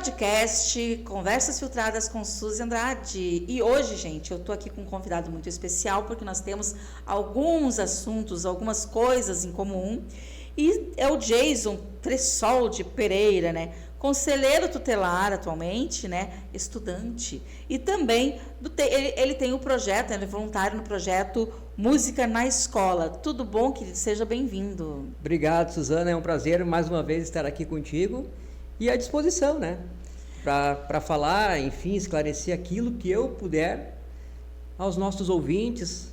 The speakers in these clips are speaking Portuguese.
podcast Conversas Filtradas com Suzy Andrade. E hoje, gente, eu tô aqui com um convidado muito especial porque nós temos alguns assuntos, algumas coisas em comum. E é o Jason Tressoldi Pereira, né? Conselheiro tutelar atualmente, né? Estudante. E também ele tem um projeto, ele é voluntário no projeto Música na Escola. Tudo bom, querido? Seja bem-vindo. Obrigado, Suzana. É um prazer mais uma vez estar aqui contigo e à disposição, né? Para falar, enfim, esclarecer aquilo que eu puder aos nossos ouvintes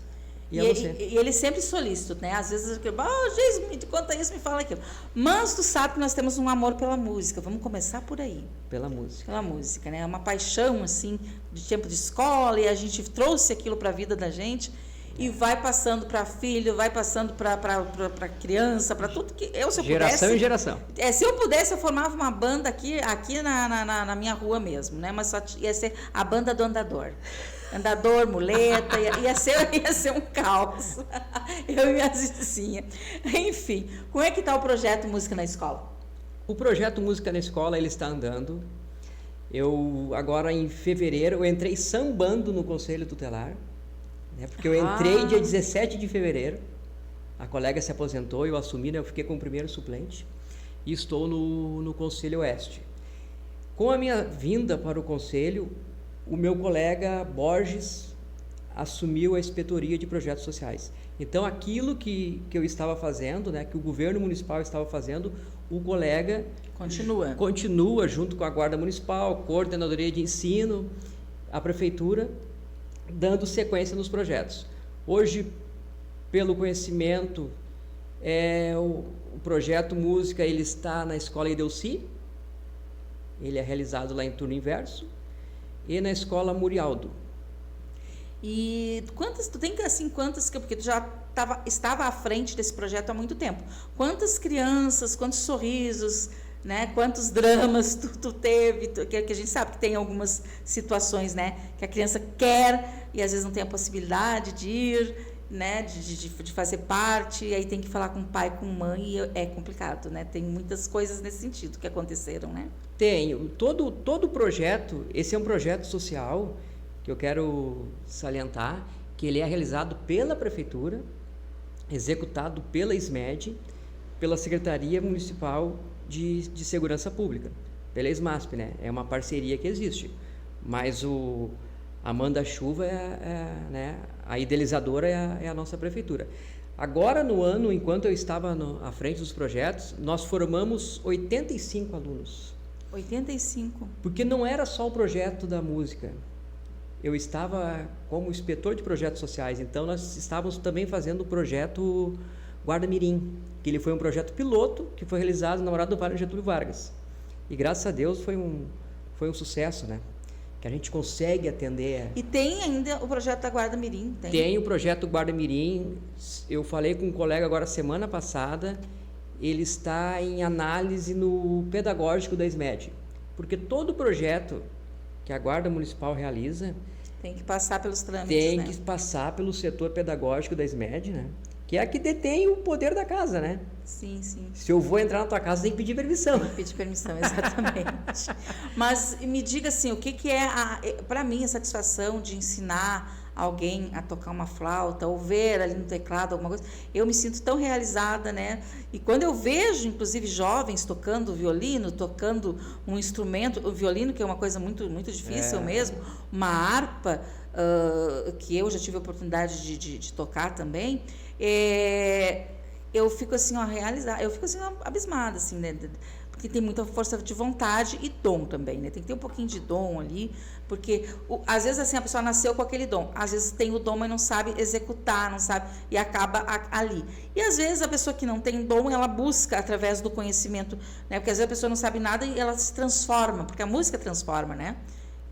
e a você. E ele sempre solícito, né? Às vezes, Jesus, me conta isso, me fala aquilo. Mas tu sabe que nós temos um amor pela música. Vamos começar por aí. Pela música. Pela música, né? É uma paixão, assim, de tempo de escola, e a gente trouxe aquilo para a vida da gente. E vai passando para filho, vai passando para criança, para tudo que eu, se eu geração pudesse, em geração. Se eu pudesse, eu formava uma banda aqui na minha rua mesmo, né? Mas só ia ser a banda do andador. Andador, muleta, ia ser um caos. Eu e minhas vizinhas. Enfim, como é que está o projeto Música na Escola? O projeto Música na Escola, ele está andando. Eu, agora em fevereiro, eu entrei sambando no Conselho Tutelar. Porque eu entrei dia 17 de fevereiro, a colega se aposentou, eu assumi, né? Eu fiquei como primeiro suplente e estou no Conselho Oeste. Com a minha vinda para o Conselho, o meu colega Borges assumiu a inspetoria de projetos sociais. Então, aquilo que eu estava fazendo, né, que o governo municipal estava fazendo, o colega continua junto com a Guarda Municipal, Coordenadoria de Ensino, a Prefeitura, dando sequência nos projetos. Hoje, pelo conhecimento, o projeto Música ele está na Escola Ideuci, ele é realizado lá em turno inverso, e na Escola Murialdo. E porque tu já estava à frente desse projeto há muito tempo. Quantas crianças, quantos sorrisos, né? Quantos dramas tu teve, que a gente sabe que tem algumas situações, né? Que a criança quer e às vezes não tem a possibilidade de ir, né? De fazer parte, e aí tem que falar com o pai, com a mãe, e é complicado, né? Tem muitas coisas nesse sentido que aconteceram, né? Tenho. Todo projeto, esse é um projeto social que eu quero salientar, que ele é realizado pela Prefeitura, executado pela SMED, pela Secretaria Municipal de Segurança Pública, pela SMASP, né? É uma parceria que existe, mas a manda-chuva né? A idealizadora é a nossa prefeitura. Agora, no ano, enquanto eu estava à frente dos projetos, nós formamos 85 alunos. 85? Porque não era só o projeto da música. Eu estava como inspetor de projetos sociais, então nós estávamos também fazendo o projeto Guarda Mirim, que ele foi um projeto piloto que foi realizado na Morada do Vale Getúlio Vargas. E graças a Deus foi um sucesso, né? Que a gente consegue atender. E tem ainda o projeto da Guarda Mirim? Tem o projeto Guarda Mirim. Eu falei com um colega agora semana passada, ele está em análise no pedagógico da SMED. Porque todo projeto que a Guarda Municipal realiza tem que passar pelos trâmites, tem que passar pelo setor pedagógico da SMED, né? Que é a que detém o poder da casa, né? Sim, sim. Se eu vou entrar na tua casa, tem que pedir permissão. Tem que pedir permissão, exatamente. Mas me diga assim, o que é, para mim, a satisfação de ensinar alguém a tocar uma flauta, ou ver ali no teclado alguma coisa, eu me sinto tão realizada, né? E quando eu vejo, inclusive, jovens tocando violino, tocando um instrumento, o violino, que é uma coisa muito, muito difícil mesmo, uma harpa, que eu já tive a oportunidade de tocar também, eu fico assim, realizada, eu fico assim, abismada, assim, né? Porque tem muita força de vontade e dom também, né? Tem que ter um pouquinho de dom ali, porque às vezes assim a pessoa nasceu com aquele dom, às vezes tem o dom, mas não sabe executar, não sabe, e acaba ali. E às vezes a pessoa que não tem dom, ela busca através do conhecimento, né? Porque às vezes a pessoa não sabe nada e ela se transforma, porque a música transforma, né?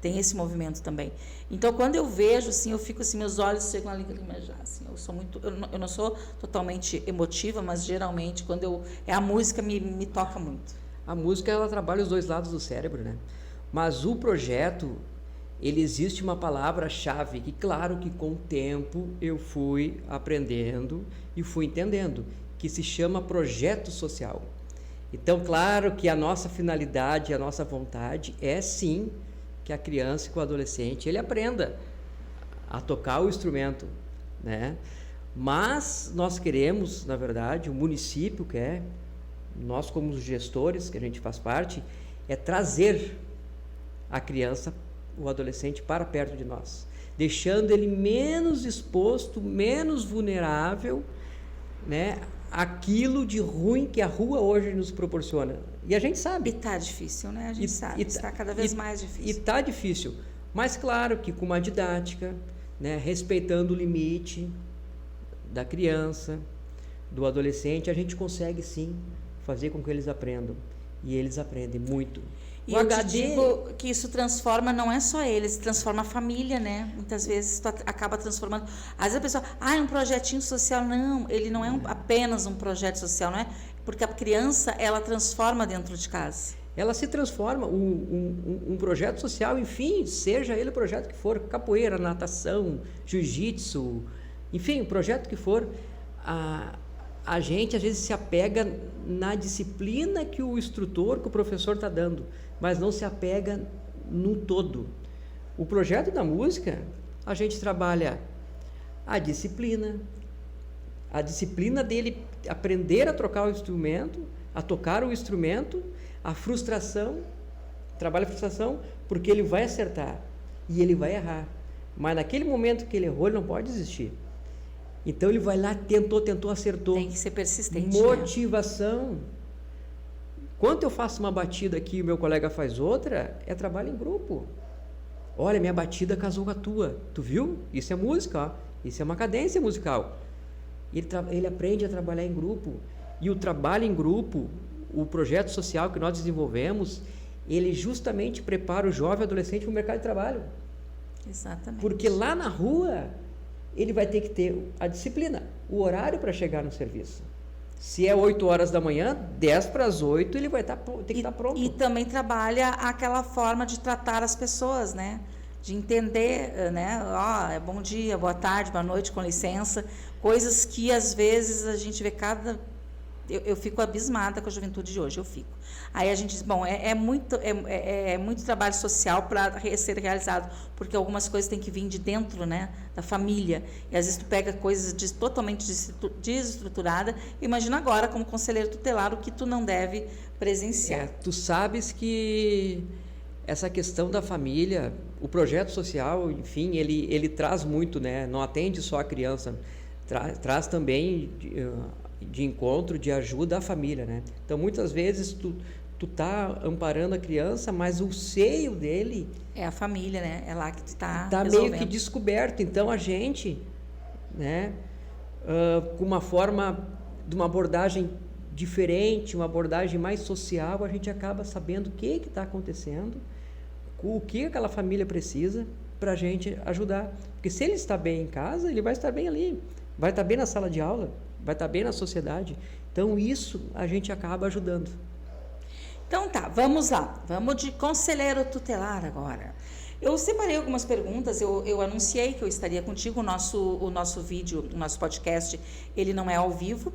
Tem esse movimento também. Então, quando eu vejo, assim, eu fico assim, meus olhos chegam a lacrimejar, assim, eu não sou totalmente emotiva, mas geralmente, quando a música me toca muito. A música, ela trabalha os dois lados do cérebro, né? Mas o projeto, ele existe uma palavra-chave que, claro que com o tempo eu fui aprendendo e fui entendendo, que se chama projeto social. Então, claro que a nossa finalidade, a nossa vontade é sim que a criança e que o adolescente ele aprenda a tocar o instrumento, né? Mas nós queremos, na verdade, o município quer, nós como os gestores, que a gente faz parte, é trazer a criança, o adolescente para perto de nós, deixando ele menos exposto, menos vulnerável, né, aquilo de ruim que a rua hoje nos proporciona. E a gente sabe. E está difícil, né? A gente sabe, está cada vez mais difícil. E está difícil, mas claro que com uma didática, né, respeitando o limite da criança, do adolescente, a gente consegue sim fazer com que eles aprendam. E eles aprendem muito. E eu te digo que isso transforma, não é só eles, transforma a família, né? Muitas vezes tu acaba transformando. Às vezes a pessoa, é um projetinho social. Não, ele não é apenas um projeto social, não é? Porque a criança, ela transforma dentro de casa. Ela se transforma, um projeto social, enfim, seja ele o projeto que for, capoeira, natação, jiu-jitsu, enfim, o projeto que for, a gente às vezes se apega na disciplina que o instrutor, que o professor está dando, mas não se apega no todo. O projeto da música, a gente trabalha a disciplina dele aprender a tocar o instrumento, a frustração, trabalha a frustração, porque ele vai acertar e ele vai errar. Mas naquele momento que ele errou, ele não pode desistir. Então ele vai lá, tentou, acertou. Tem que ser persistente. Motivação. Né? Quando eu faço uma batida aqui e o meu colega faz outra, é trabalho em grupo. Olha, minha batida casou com a tua. Tu viu? Isso é música, ó. Isso é uma cadência musical. Ele aprende a trabalhar em grupo. E o trabalho em grupo, o projeto social que nós desenvolvemos, ele justamente prepara o jovem adolescente para o mercado de trabalho. Exatamente. Porque lá na rua, ele vai ter que ter a disciplina, o horário para chegar no serviço. Se é 8 horas da manhã, 10 para as 8, ele vai ter que estar pronto. E também trabalha aquela forma de tratar as pessoas, né? De entender, né? É bom dia, boa tarde, boa noite, com licença. Coisas que, às vezes, a gente vê eu fico abismada com a juventude de hoje, eu fico. Aí a gente diz, bom, é muito trabalho social para ser realizado, porque algumas coisas têm que vir de dentro, né, da família. E às vezes tu pega coisas totalmente desestruturada. Imagina agora, como conselheiro tutelar, o que tu não deve presenciar. Tu sabes que essa questão da família, o projeto social, enfim, ele traz muito, né? Não atende só a criança, traz também de encontro, de ajuda à família, né? Então, muitas vezes, tu tá amparando a criança, mas o seio dele... É a família, né? É lá que tu tá meio que descoberto. Então, a gente, né, com uma forma, de uma abordagem diferente, uma abordagem mais social, a gente acaba sabendo o que está acontecendo, o que aquela família precisa para a gente ajudar. Porque se ele está bem em casa, ele vai estar bem ali, vai estar bem na sala de aula, vai estar bem na sociedade. Então, isso a gente acaba ajudando. Então tá, vamos lá. Vamos de conselheiro tutelar agora. Eu separei algumas perguntas, eu anunciei que eu estaria contigo, o nosso vídeo, o nosso podcast, ele não é ao vivo.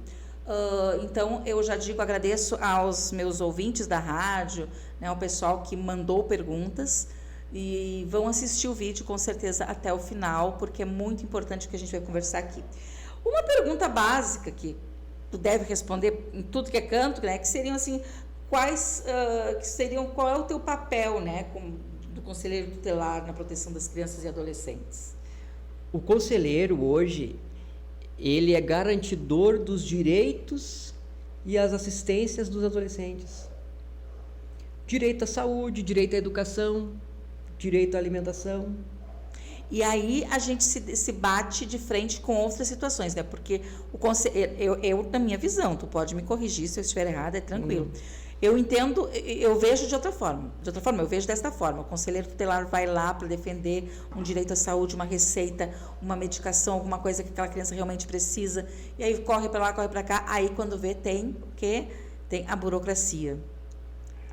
Então, eu já agradeço aos meus ouvintes da rádio, né, ao pessoal que mandou perguntas, e vão assistir o vídeo com certeza até o final, porque é muito importante o que a gente vai conversar aqui. Uma pergunta básica que tu deve responder em tudo que é canto, né, que seriam assim, qual é o teu papel, né, do conselheiro tutelar na proteção das crianças e adolescentes? O conselheiro hoje, ele é garantidor dos direitos e as assistências dos adolescentes. Direito à saúde, direito à educação, direito à alimentação. E aí a gente se bate de frente com outras situações, né? Porque o conselheiro, na minha visão, tu pode me corrigir se eu estiver errada, é tranquilo. Eu entendo, eu vejo de outra forma. Eu vejo desta forma. O conselheiro tutelar vai lá para defender um direito à saúde, uma receita, uma medicação, alguma coisa que aquela criança realmente precisa. E aí corre para lá, corre para cá. Aí quando vê, tem o quê? Tem a burocracia.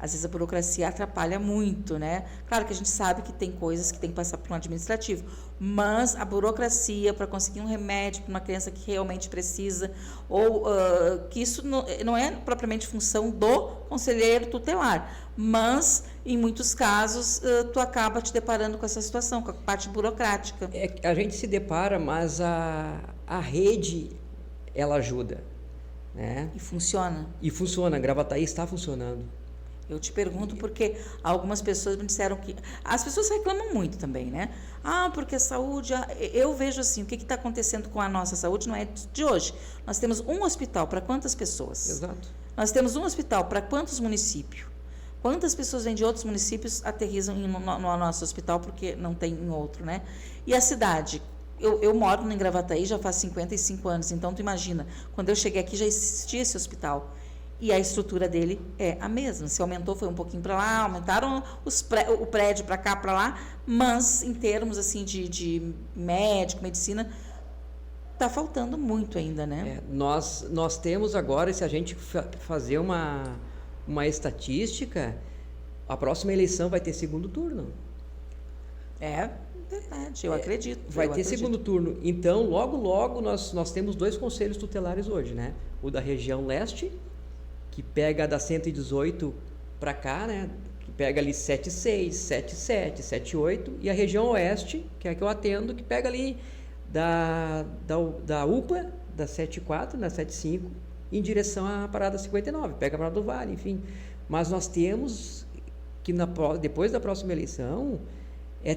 Às vezes a burocracia atrapalha muito, né? Claro que a gente sabe que tem coisas que tem que passar por um administrativo, mas a burocracia para conseguir um remédio para uma criança que realmente precisa, ou que isso não é propriamente função do conselheiro tutelar, mas em muitos casos tu acaba te deparando com essa situação, com a parte burocrática. A gente se depara, mas a rede, ela ajuda, né? E funciona. E funciona, Gravataí está funcionando. Eu te pergunto porque algumas pessoas me disseram que... As pessoas reclamam muito também, né? Porque a saúde... Eu vejo assim, o que está acontecendo com a nossa saúde não é de hoje. Nós temos um hospital para quantas pessoas? Exato. Nós temos um hospital para quantos municípios? Quantas pessoas vêm de outros municípios aterrissam no nosso hospital porque não tem em outro, né? E a cidade... Eu moro em Gravataí já faz 55 anos, então tu imagina, quando eu cheguei aqui já existia esse hospital. E a estrutura dele é a mesma. Se aumentou, foi um pouquinho para lá, aumentaram o prédio para cá, para lá, mas em termos assim de médico, medicina, está faltando muito ainda, né? Nós temos agora, se a gente fazer uma estatística, a próxima eleição vai ter segundo turno. É verdade, eu acredito. Vai ter segundo turno. Então, logo, nós temos 2 conselhos tutelares hoje, né? O da região leste, que pega da 118 para cá, né? Que pega ali 76, 77, 78, e a região oeste, que é a que eu atendo, que pega ali da UPA, da 74, da 75, em direção à parada 59, pega a parada do Vale, enfim. Mas nós temos que, depois da próxima eleição,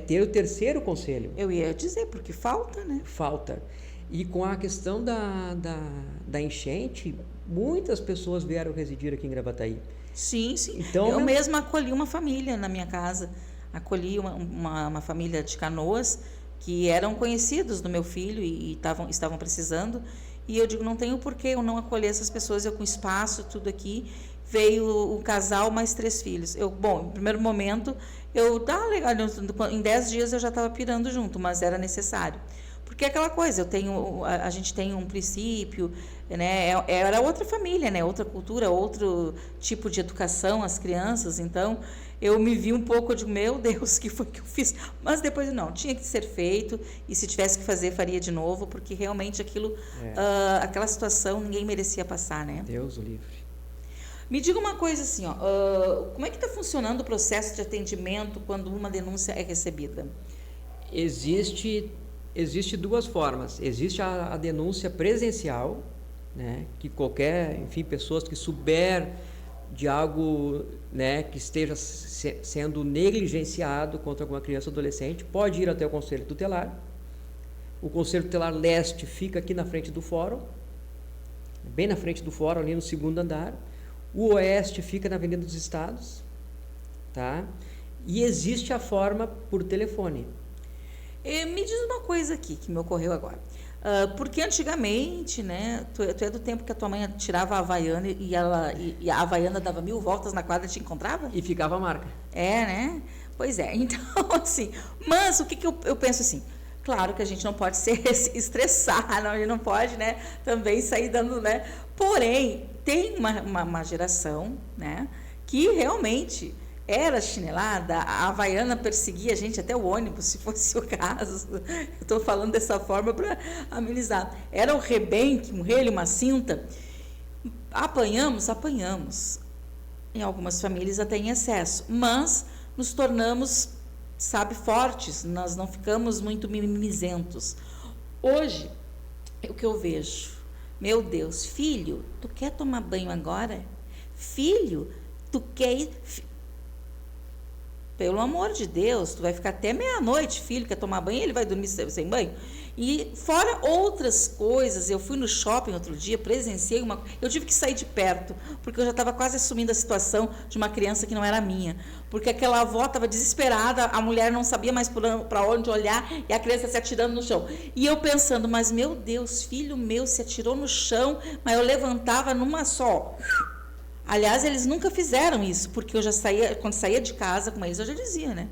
ter o terceiro conselho. Eu ia dizer, porque falta, né? Falta. E com a questão da enchente, muitas pessoas vieram residir aqui em Gravataí. Sim. Então, eu mesma acolhi uma família na minha casa. Acolhi uma família de Canoas que eram conhecidos do meu filho e estavam precisando. E eu digo, não tenho por que eu não acolher essas pessoas, eu com espaço, tudo aqui. Veio o casal mais 3 filhos. Bom, no primeiro momento, legal, em 10 dias eu já estava pirando junto, mas era necessário. Porque é aquela coisa, a gente tem um princípio, né? Era outra família, né? Outra cultura, outro tipo de educação, as crianças. Então, eu me vi um pouco, eu digo, meu Deus, o que foi que eu fiz? Mas depois, não, tinha que ser feito, e se tivesse que fazer, faria de novo, porque realmente aquela situação, ninguém merecia passar, né? Deus o livre. Me diga uma coisa assim, como é que está funcionando o processo de atendimento quando uma denúncia é recebida? Existe 2 formas. Existe a denúncia presencial, né, que qualquer, enfim, pessoas que souber de algo, né, que esteja sendo negligenciado contra alguma criança ou adolescente, pode ir até o Conselho Tutelar. O Conselho Tutelar Leste fica aqui na frente do fórum, bem na frente do fórum, ali no 2º andar. O Oeste fica na Avenida dos Estados, tá? E existe a forma por telefone. Me diz uma coisa aqui que me ocorreu agora. Porque antigamente, né, tu é do tempo que a tua mãe tirava a Havaiana e a Havaiana dava 1000 voltas na quadra e te encontrava? E ficava a marca. É, né? Pois é. Então, assim, mas o que eu penso assim? Claro que a gente não pode se estressar, a gente não pode, né, também sair dando, né? Porém, tem uma geração, né, que realmente era chinelada, a Havaiana perseguia a gente até o ônibus, se fosse o caso. Eu estou falando dessa forma para amenizar. Era o rebenque, um relho, uma cinta. Apanhamos. Em algumas famílias até em excesso, mas nos tornamos, sabe, fortes, nós não ficamos muito mimizentos. Hoje, o que eu vejo, meu Deus, filho, tu quer tomar banho agora? Filho, tu quer ir... Pelo amor de Deus, tu vai ficar até meia-noite, filho, quer tomar banho, ele vai dormir sem banho? E fora outras coisas, eu fui no shopping outro dia, presenciei eu tive que sair de perto, porque eu já estava quase assumindo a situação de uma criança que não era minha, porque aquela avó estava desesperada, a mulher não sabia mais para onde olhar, e a criança se atirando no chão. E eu pensando, mas meu Deus, filho meu se atirou no chão, mas eu levantava numa só... Aliás, eles nunca fizeram isso, porque eu já saía, quando saía de casa com eles, eu já dizia, né?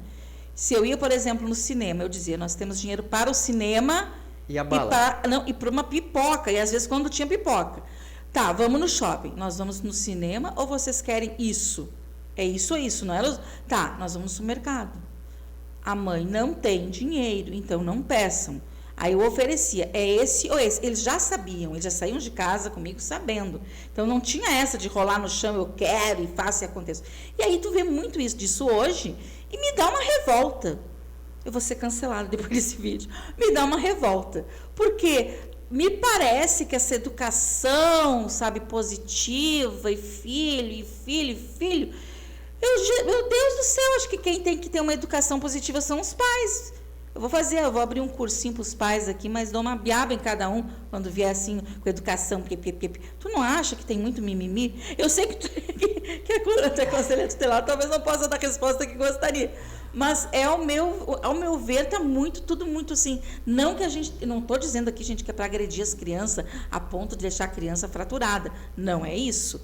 Se eu ia, por exemplo, no cinema, eu dizia, nós temos dinheiro para o cinema e a bala. E para uma pipoca, e às vezes quando tinha pipoca. Tá, vamos no shopping, nós vamos no cinema ou vocês querem isso? É isso, não é? Tá, nós vamos no supermercado. A mãe não tem dinheiro, então não peçam. Aí eu oferecia, é esse ou esse. Eles já sabiam, eles já saíam de casa comigo sabendo. Então não tinha essa de rolar no chão, eu quero e faço e aconteça. E aí tu vê muito disso hoje e me dá uma revolta. Eu vou ser cancelada depois desse vídeo. Me dá uma revolta. Porque me parece que essa educação, sabe, positiva, e filho, meu Deus do céu, acho que quem tem que ter uma educação positiva são os pais. Eu vou abrir um cursinho para os pais aqui, mas dou uma biaba em cada um quando vier assim com educação. Tu não acha que tem muito mimimi? Eu sei que tu é conselheiro tutelar, talvez não possa dar a resposta que gostaria. Mas ao meu ver, está tudo muito assim. Não que não estou dizendo aqui, gente, que é para agredir as crianças a ponto de deixar a criança fraturada. Não é isso.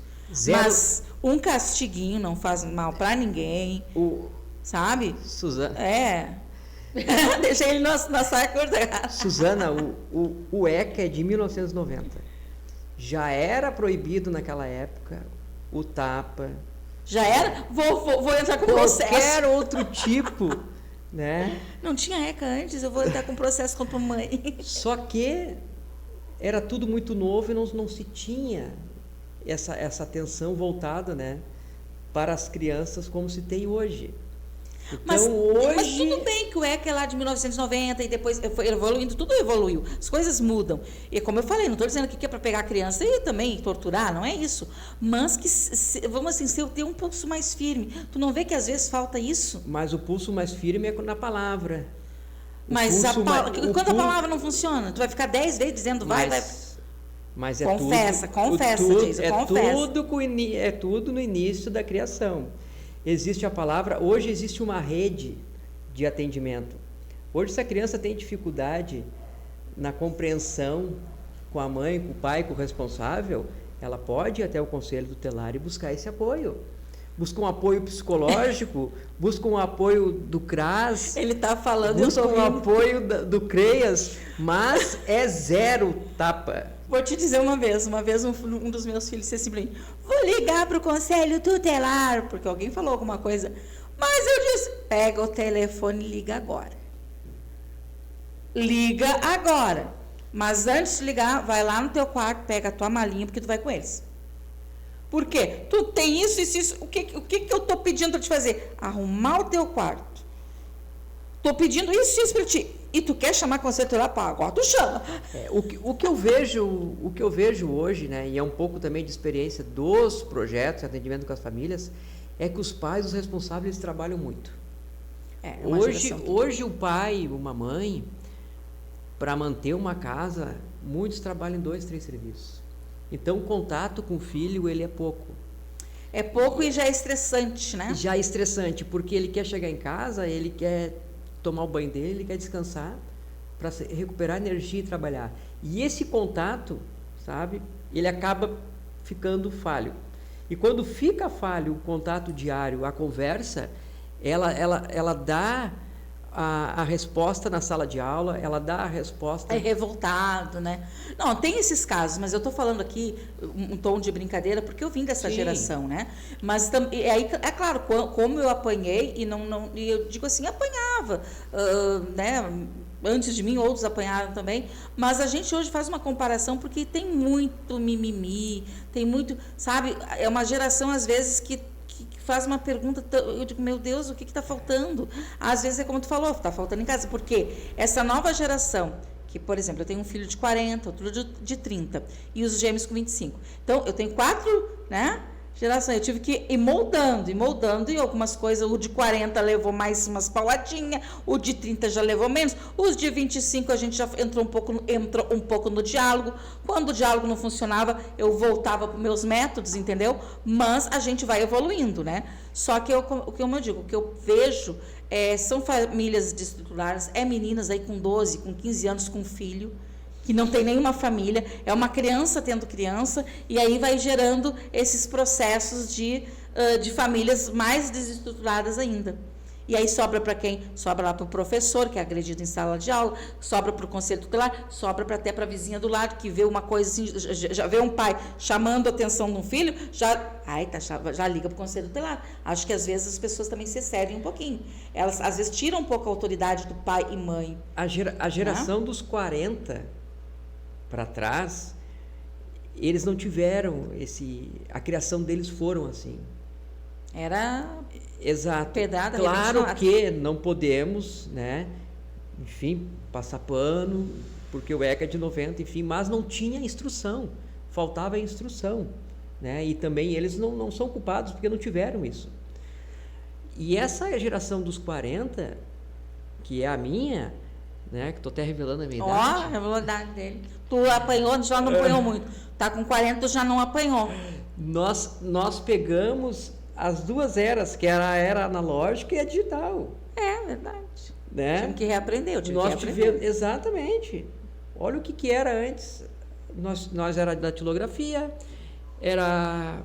Mas um castiguinho não faz mal para ninguém. Sabe? Suzana. Deixei ele na saia curta. Suzana, o ECA é de 1990. Já era proibido naquela época o tapa. Já era? Vou entrar com processo. Qualquer outro tipo, né? Não tinha ECA antes, eu vou entrar com processo contra a mãe. Só que era tudo muito novo e não se tinha essa atenção voltada, né, para as crianças como se tem hoje. Então, mas tudo bem que o ECA é lá de 1990 e depois foi evoluindo, tudo evoluiu, as coisas mudam. E como eu falei, não estou dizendo que é para pegar a criança e também torturar, não é isso. Mas que, vamos assim, ter um pulso mais firme. Tu não vê que às vezes falta isso? Mas o pulso mais firme é na palavra. Mas quando a palavra não funciona, tu vai ficar 10 vezes dizendo vai. Mas é confessa, diz, é tudo no início da criação. Existe a palavra, hoje existe uma rede de atendimento. Hoje, se a criança tem dificuldade na compreensão com a mãe, com o pai, com o responsável, ela pode ir até o Conselho Tutelar e buscar esse apoio. Busca um apoio psicológico, busca um apoio do CRAS. Ele está falando, busca um apoio do CREAS, mas é zero tapa. Vou te dizer uma vez um dos meus filhos disse assim para mim, vou ligar para o Conselho Tutelar, porque alguém falou alguma coisa, mas eu disse, pega o telefone e liga agora. Liga agora. Mas antes de ligar, vai lá no teu quarto, pega a tua malinha, porque tu vai com eles. Por quê? Tu tem isso. O que eu estou pedindo para te fazer? Arrumar o teu quarto. Estou pedindo isso para ti. E tu quer chamar Conselho Tutelar para agora? Tu chama. O que eu vejo hoje, né, e é um pouco também de experiência dos projetos de atendimento com as famílias, é que os pais, os responsáveis, eles trabalham muito. Hoje o pai, uma mãe, para manter uma casa, muitos trabalham em 2, 3 serviços. Então, o contato com o filho, ele é pouco. É pouco e já é estressante, né? Já é estressante, porque ele quer chegar em casa, ele quer tomar o banho dele, ele quer descansar para recuperar energia e trabalhar. E esse contato, sabe, ele acaba ficando falho. E quando fica falho o contato diário, a conversa, ela dá a resposta na sala de aula, ela dá a resposta... É revoltado, né? Não, tem esses casos, mas eu estou falando aqui um tom de brincadeira, porque eu vim dessa geração, né? Mas aí, é claro, como eu apanhei, e eu digo assim, apanhava, né? Antes de mim, outros apanharam também, mas a gente hoje faz uma comparação, porque tem muito mimimi, tem muito, sabe? É uma geração, às vezes, que faz uma pergunta, eu digo, meu Deus, o que está faltando? Às vezes é como tu falou, está faltando em casa, porque essa nova geração, que, por exemplo, eu tenho um filho de 40, outro de 30, e os gêmeos com 25. Então, eu tenho 4, né, gerações, eu tive que ir moldando, e algumas coisas, o de 40 levou mais umas pauladinhas, o de 30 já levou menos, os de 25 a gente já entrou um pouco no diálogo. Quando o diálogo não funcionava, eu voltava para os meus métodos, entendeu? Mas a gente vai evoluindo, né? Só que, como eu digo, o que eu vejo são famílias desestruturadas, meninas aí com 12, com 15 anos com filho, que não tem nenhuma família, é uma criança tendo criança, e aí vai gerando esses processos de famílias mais desestruturadas ainda. E aí sobra para quem? Sobra lá para o professor, que é agredido em sala de aula, sobra para o conselho tutelar, sobra até para a vizinha do lado, que vê uma coisa assim, já vê um pai chamando a atenção de um filho, já liga para o conselho tutelar. Acho que às vezes as pessoas também se excedem um pouquinho. Elas às vezes tiram um pouco a autoridade do pai e mãe. A geração dos 40 para trás, eles não tiveram a criação deles foram assim. Era exato. Pedrada, claro que não podemos, né, enfim, passar pano, porque o ECA é de 90, enfim, mas não tinha instrução, faltava instrução, né, e também eles não são culpados porque não tiveram isso. E essa geração dos 40, que é a minha, né, que estou até revelando a minha idade. Revelou a idade dele. Tu apanhou, já não apanhou muito. Tá com 40, tu já não apanhou. Nós pegamos as duas eras, que era a era analógica e a digital. É verdade. Né? Tive que reaprender, Exatamente. Olha o que era antes. Nós era da tilografia, era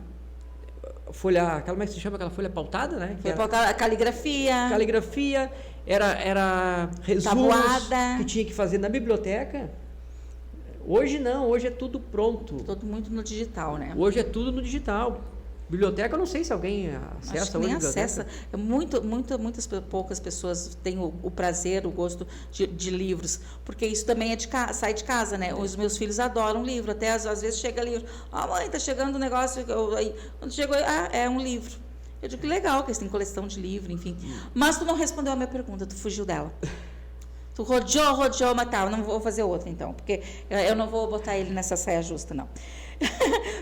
folha, como é que se chama aquela folha pautada, né? Folha pautada, caligrafia, era resumos que tinha que fazer na biblioteca. Hoje não, hoje é tudo pronto. Tudo muito no digital, né? Hoje é tudo no digital. Biblioteca, eu não sei se alguém acessa. Acho que nem acessa. Muitas poucas pessoas têm o prazer, o gosto de livros, porque isso também sai de casa, né? Os meus filhos adoram livro, até às vezes chega livro. Mãe, tá chegando um negócio, aí, quando chegou, é um livro. Eu digo que legal, que eles têm coleção de livro, enfim. Mas tu não respondeu a minha pergunta, tu fugiu dela. Tu rodeou, mas tá, eu não vou fazer outra então, porque eu não vou botar ele nessa saia justa, não.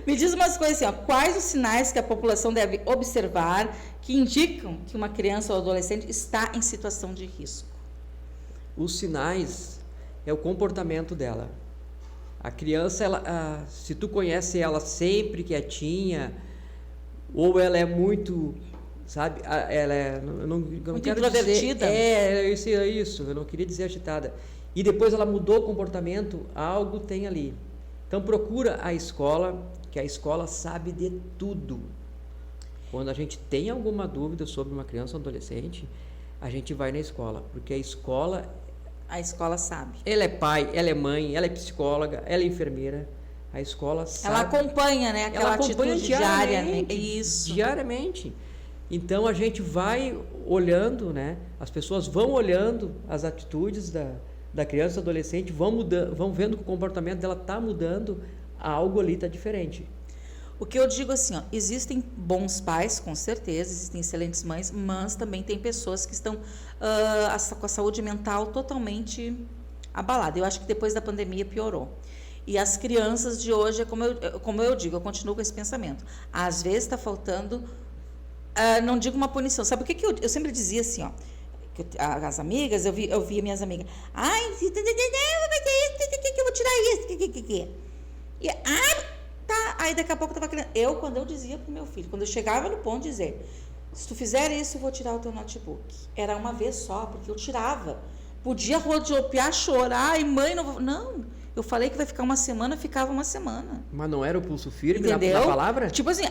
Me diz umas coisas assim, ó, quais os sinais que a população deve observar que indicam que uma criança ou adolescente está em situação de risco? Os sinais é o comportamento dela. A criança, se tu conhece ela sempre quietinha, ou ela é muito, sabe, ela é, eu não muito quero introvertida. Dizer, isso, eu não queria dizer agitada. E depois ela mudou o comportamento, algo tem ali. Então procura a escola, que a escola sabe de tudo. Quando a gente tem alguma dúvida sobre uma criança ou adolescente, a gente vai na escola, porque a escola sabe. Ela é pai, ela é mãe, ela é psicóloga, ela é enfermeira. A escola sabe. Ela acompanha, né? Aquela atitude diária, né? Isso. Diariamente. Então a gente vai olhando, né? As pessoas vão olhando as atitudes da criança, adolescente, vão vendo que o comportamento dela está mudando, algo ali está diferente. O que eu digo assim, ó, existem bons pais, com certeza, existem excelentes mães, mas também tem pessoas que estão com a saúde mental totalmente abalada. Eu acho que depois da pandemia piorou. E as crianças de hoje, como eu digo, eu continuo com esse pensamento. Às vezes está faltando, não digo uma punição. Sabe o que eu sempre dizia assim, ó, as amigas, eu via minhas amigas, eu vou tirar isso, e tá, aí daqui a pouco eu tava querendo, quando eu dizia pro meu filho, quando eu chegava no ponto de dizer, se tu fizer isso, eu vou tirar o teu notebook. Era uma vez só, porque eu tirava. Podia rodopiar, chorar, e mãe, não, eu falei que vai ficar uma semana, ficava uma semana. Mas não era o pulso firme na palavra? Tipo assim,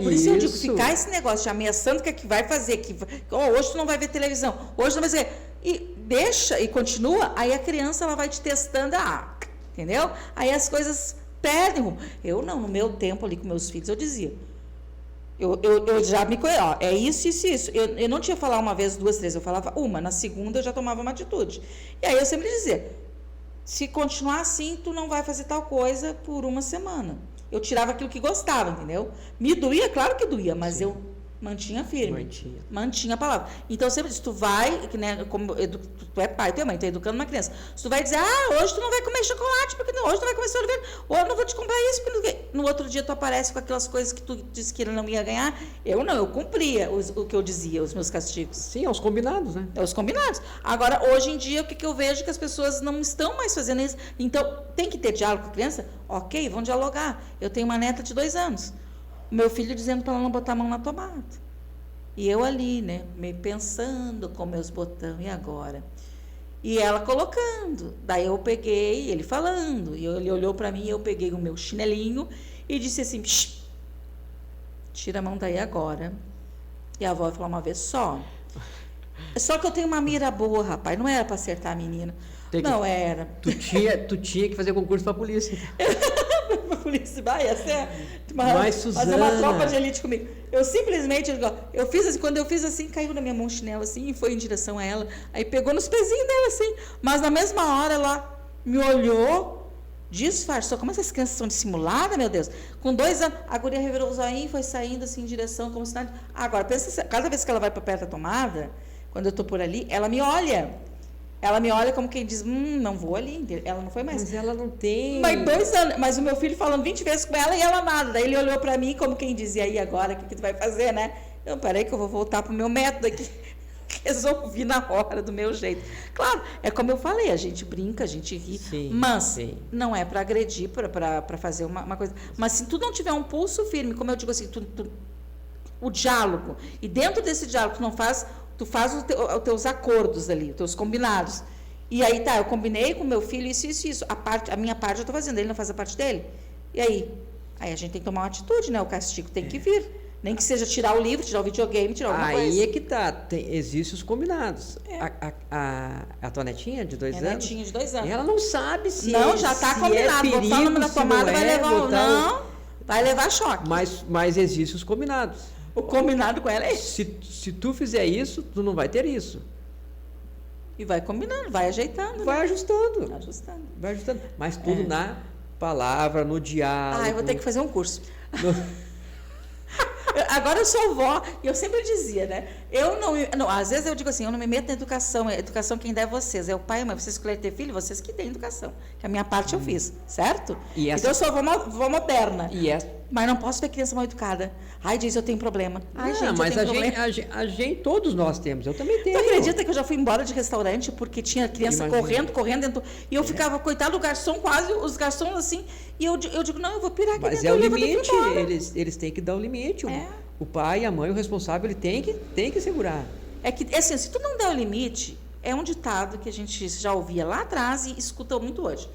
por isso eu digo, ficar esse negócio de ameaçando que vai fazer, hoje tu não vai ver televisão, hoje não vai ver, e deixa, e continua, aí a criança ela vai te testando, entendeu? Aí as coisas perdem rumo. Eu não, no meu tempo ali com meus filhos, eu dizia, eu já me conheço, é isso. Eu não tinha falar uma vez, duas, três, eu falava uma, na segunda eu já tomava uma atitude. E aí eu sempre dizia, se continuar assim, tu não vai fazer tal coisa por uma semana. Eu tirava aquilo que gostava, entendeu? Me doía, claro que doía, mas sim, eu mantinha firme. Mantinha a palavra. Então, eu sempre disse, tu vai, que, né, como tu é pai, tu é mãe, tu é educando uma criança. Se tu vai dizer, hoje tu não vai comer chocolate, porque hoje tu não vai comer sorvete, ou eu não vou te comprar isso, porque no outro dia tu aparece com aquelas coisas que tu disse que ele não ia ganhar. Eu cumpria o que eu dizia, os meus castigos. Sim, aos combinados, né? Os combinados. Agora, hoje em dia, o que eu vejo é que as pessoas não estão mais fazendo isso. Então, tem que ter diálogo com a criança? Ok, vão dialogar. Eu tenho uma neta de 2 anos. Meu filho dizendo para ela não botar a mão na tomada. E eu ali, né, meio pensando com meus botões, e agora? E ela colocando. Daí eu peguei, ele falando, e ele olhou para mim, eu peguei o meu chinelinho e disse assim, tira a mão daí agora. E a avó falou uma vez só. Só que eu tenho uma mira boa, rapaz. Não era para acertar a menina. Não era. Tu tinha que fazer concurso pra polícia. A polícia vai, Mas, fazer uma Suzana... tropa de elite comigo. Eu simplesmente, eu fiz assim, quando eu fiz assim, caiu na minha mão o chinelo assim e foi em direção a ela. Aí pegou nos pezinhos dela assim. Mas na mesma hora ela me olhou, disfarçou. Como essas crianças são dissimuladas, meu Deus. Com 2 anos, a guria revirou o zoinho e foi saindo assim em direção, como se nada. Agora, pensa, cada vez que ela vai para perto da tomada, quando eu tô por ali, ela me olha. Ela me olha como quem diz, não vou ali. Ela não foi mais. Mas ela não tem... Mas 2 anos, mas o meu filho falando 20 vezes com ela e ela nada. Daí ele olhou para mim como quem dizia, aí agora, o que tu vai fazer, né? Eu, peraí que eu vou voltar pro meu método aqui. Resolvi na hora, do meu jeito. Claro, é como eu falei, a gente brinca, a gente ri, Sim, mas sim. não é para agredir, para fazer uma coisa. Mas se tu não tiver um pulso firme, como eu digo assim, o diálogo, e dentro desse diálogo tu faz os teus acordos ali, os teus combinados. E aí, tá, eu combinei com meu filho isso. A minha parte eu estou fazendo, ele não faz a parte dele. E aí? Aí a gente tem que tomar uma atitude, né? O castigo tem que vir. Nem que seja tirar o livro, tirar o videogame, tirar alguma coisa. Aí é que tá, existem os combinados. A tua netinha de 2 anos? A netinha de 2 anos. Ela não sabe se não, já está combinado. É perigo, botar o nome da tomada, vai levar botar vai levar choque. Mas existem os combinados. O combinado com ela é isso. Se tu fizer isso, tu não vai ter isso. E vai combinando, vai ajeitando. Vai né? ajustando. Vai ajustando. Mas tudo na palavra, no diálogo. Eu vou ter que fazer um curso. Agora eu sou vó, e eu sempre dizia, né? Às vezes eu digo assim, eu não me meto na educação, a educação quem dá é vocês, é o pai e a mãe, vocês escolherem ter filho, vocês que têm educação, que a minha parte eu fiz, certo? Então eu sou vó moderna, mas não posso ver criança mal educada. Ai, diz, eu tenho problema. Ai, gente, mas eu tenho problema. a gente, todos nós temos, eu também tenho. Tu acredita que eu já fui embora de restaurante porque tinha criança correndo dentro, e eu ficava, coitado do garçom, quase, os garçons assim, e eu digo, não, eu vou pirar aqui mas dentro. Mas é o limite, eles têm que dar o limite. O pai, a mãe, o responsável, ele tem que segurar. É que, assim, se tu não der o limite, é um ditado que a gente já ouvia lá atrás e escuta muito hoje.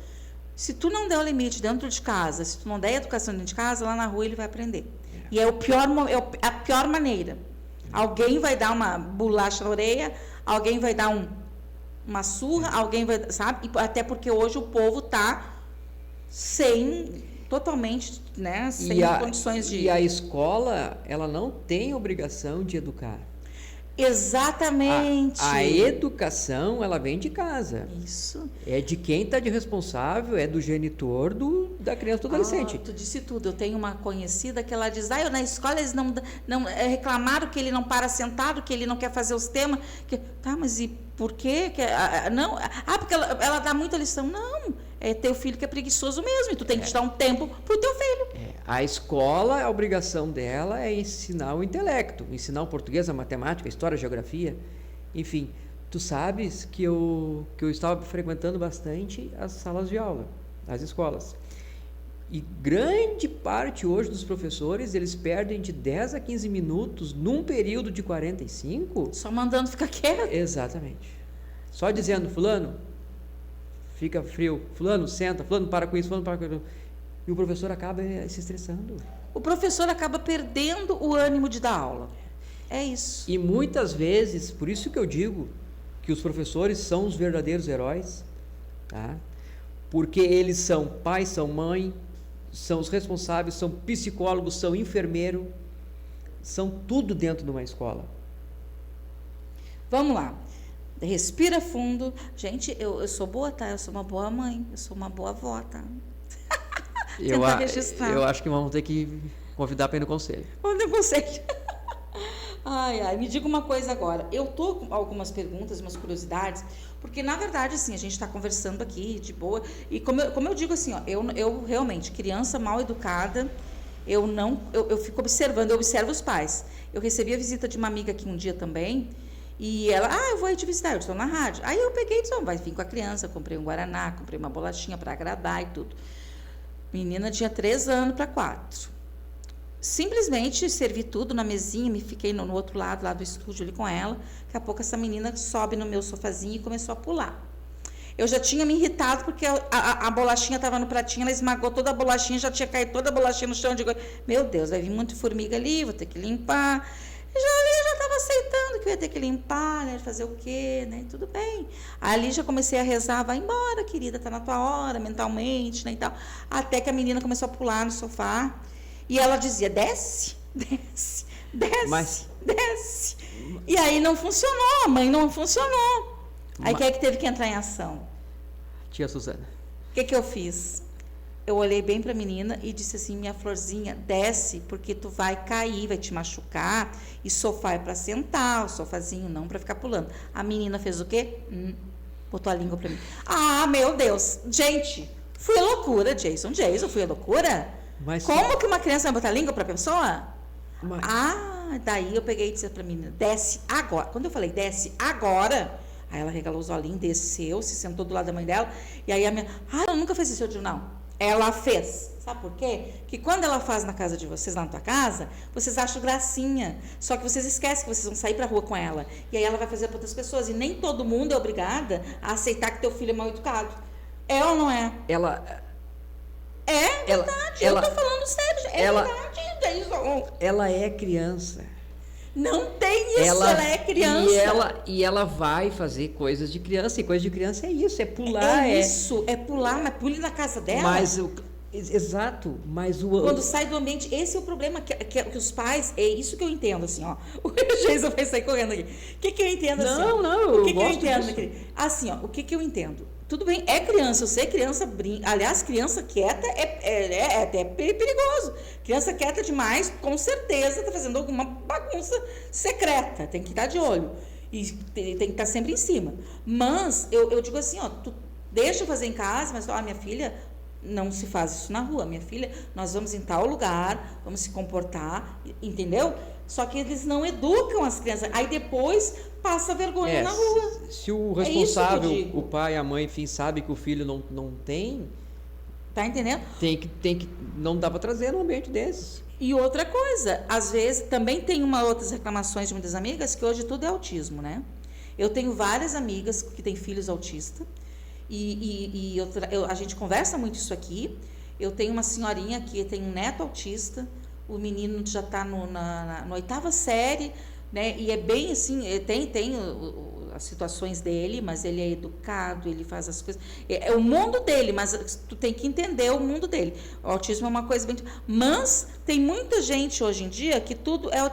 Se tu não der o limite dentro de casa, se tu não der educação dentro de casa, lá na rua ele vai aprender. E é a pior maneira. Alguém vai dar uma bolacha na orelha, alguém vai dar uma surra, alguém vai, sabe? Até porque hoje o povo está totalmente, né, sem condições de... E a escola, ela não tem obrigação de educar. Exatamente. A educação, ela vem de casa. Isso. É de quem está de responsável, é do genitor da criança do adolescente. Tu disse tudo. Eu tenho uma conhecida que ela diz, na escola eles não reclamaram que ele não para sentado, que ele não quer fazer os temas. Tá, mas e por quê? Não, porque ela dá muita lição. Não, é teu filho que é preguiçoso mesmo, e tu tem que te dar um tempo pro teu filho. A escola, a obrigação dela é ensinar o intelecto, ensinar o português, a matemática, a história, a geografia, enfim. Tu sabes que eu estava frequentando bastante as salas de aula, as escolas. E grande parte hoje dos professores, eles perdem de 10 a 15 minutos num período de 45. Só mandando ficar quieto. Exatamente. Só dizendo, fulano, fica frio, fulano, senta, fulano, para com isso, fulano, para com isso. E o professor acaba se estressando. O professor acaba perdendo o ânimo de dar aula. É isso. E muitas vezes, por isso que eu digo que os professores são os verdadeiros heróis, tá? Porque eles são pai, são mãe, são os responsáveis, são psicólogos, são enfermeiro, são tudo dentro de uma escola. Vamos lá. Respira fundo. Gente, eu sou boa, tá? Eu sou uma boa mãe, eu sou uma boa avó, tá? Eu acho que vamos ter que convidar para ir no conselho. Vamos no conselho. Me diga uma coisa agora. Eu tô com algumas perguntas, umas curiosidades, porque na verdade, assim, a gente está conversando aqui de boa. E como eu digo assim, eu realmente, criança mal educada, eu fico observando, eu observo os pais. Eu recebi a visita de uma amiga aqui um dia também, e ela, eu vou aí te visitar, eu estou na rádio. Aí eu peguei e disse, vai vir com a criança, comprei um guaraná, comprei uma bolachinha para agradar e tudo. Menina tinha 3 anos para 4. Simplesmente servi tudo na mesinha, me fiquei no outro lado, lá do estúdio ali com ela. Daqui a pouco essa menina sobe no meu sofazinho e começou a pular. Eu já tinha me irritado porque a bolachinha estava no pratinho, ela esmagou toda a bolachinha, já tinha caído toda a bolachinha no chão. Eu digo, meu Deus, vai vir muita formiga ali, vou ter que limpar. Eu já estava estava aceitando que eu ia ter que limpar, né, fazer o quê, né, tudo bem. Ali já comecei a rezar, vai embora, querida, tá na tua hora, mentalmente, né, e tal. Até que a menina começou a pular no sofá e ela dizia, desce, desce, desce, desce. E aí não funcionou, a mãe não funcionou. Aí quem é que teve que entrar em ação? Tia Suzana. O que eu fiz? Eu olhei bem para a menina e disse assim, minha florzinha, desce, porque tu vai cair, vai te machucar, e sofá é para sentar, o sofazinho não para ficar pulando. A menina fez o quê? Botou a língua para mim. Ah, meu Deus! Gente, fui a loucura, Jason, fui a loucura? Mas como que uma criança vai botar a língua para a pessoa? Mas... daí eu peguei e disse para a menina, desce agora. Quando eu falei, desce agora, aí ela regalou os olhinhos, desceu, se sentou do lado da mãe dela, e aí a minha, ela nunca fez isso. Eu digo, não. Ela fez. Sabe por quê? Que quando ela faz na casa de vocês, lá na tua casa, vocês acham gracinha. Só que vocês esquecem que vocês vão sair pra rua com ela. E aí ela vai fazer para outras pessoas. E nem todo mundo é obrigada a aceitar que teu filho é mal educado. É ou não é? É verdade. Eu tô falando sério. Verdade, Jason. Ela é criança. Não tem isso, ela é criança. E ela vai fazer coisas de criança, e coisa de criança é isso, é pular. É pular, mas pule na casa dela. Exato, mas quando sai do ambiente, esse é o problema, que os pais, é isso que eu entendo, assim, ó. O Jason vai sair correndo aqui. O que eu entendo, assim? Não, o que eu entendo, assim, ó, o que eu entendo? Tudo bem, é criança, eu sei, criança brinca. Aliás, criança quieta é até perigoso. Criança quieta demais, com certeza, está fazendo alguma bagunça secreta. Tem que estar de olho. E tem que estar sempre em cima. Mas, eu digo assim, ó, tu deixa eu fazer em casa, mas, ó, minha filha, não se faz isso na rua. Minha filha, nós vamos em tal lugar, vamos se comportar, entendeu? Só que eles não educam as crianças. Aí depois passa vergonha na rua. Se o responsável, o pai, a mãe, enfim, sabe que o filho não tem... Tá entendendo? Tem que não dá para trazer num ambiente desses. E outra coisa, às vezes, também tem outras reclamações de muitas amigas, que hoje tudo é autismo, né? Eu tenho várias amigas que têm filhos autistas, a gente conversa muito isso aqui. Eu tenho uma senhorinha que tem um neto autista, o menino já está na 8ª série, né? E é bem assim, tem as situações dele, mas ele é educado, ele faz as coisas. É o mundo dele, mas tu tem que entender o mundo dele. O autismo é uma coisa bem... Mas tem muita gente hoje em dia que tudo é...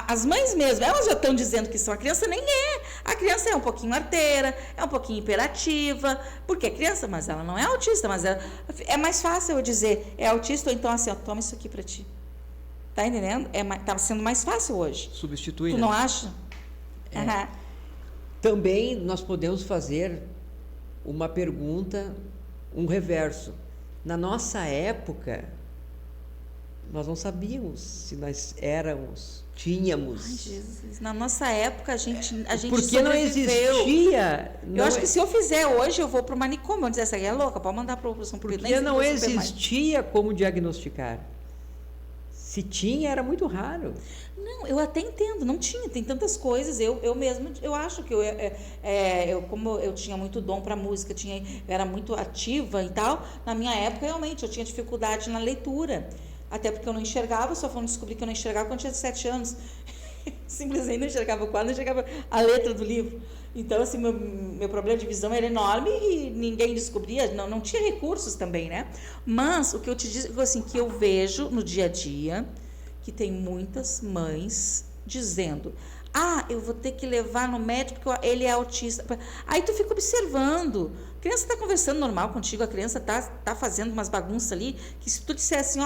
As mães mesmo, elas já estão dizendo que são a criança, nem é. A criança é um pouquinho arteira, é um pouquinho hiperativa, porque é criança, mas ela não é autista, mas é mais fácil eu dizer, é autista, ou então assim, ó, toma isso aqui para ti. Tá entendendo? Tá sendo mais fácil hoje. Substituir, Tu não acha? Também nós podemos fazer uma pergunta, um reverso. Na nossa época, nós não sabíamos se nós tínhamos. Ai, Jesus. Na nossa época, a gente porque não existia. Eu acho que se eu fizer hoje, eu vou para o manicômio. Vou dizer, essa aí é louca, pode mandar para o São Paulo. Porque não existia como diagnosticar. Se tinha, era muito raro. Não, eu até entendo, não tinha, tem tantas coisas. Eu mesma, eu acho que como eu tinha muito dom para música, eu era muito ativa e tal, na minha época, realmente, eu tinha dificuldade na leitura. Até porque eu não enxergava, só foram descobrir que eu não enxergava quando eu tinha 7 anos. Simplesmente não enxergava o quadro, não enxergava a letra do livro. Então, assim, meu problema de visão era enorme e ninguém descobria, não tinha recursos também, né? Mas o que eu te digo, assim, que eu vejo no dia a dia, que tem muitas mães dizendo, eu vou ter que levar no médico porque ele é autista. Aí tu fica observando, a criança está conversando normal contigo, a criança tá fazendo umas bagunças ali, que se tu disser assim,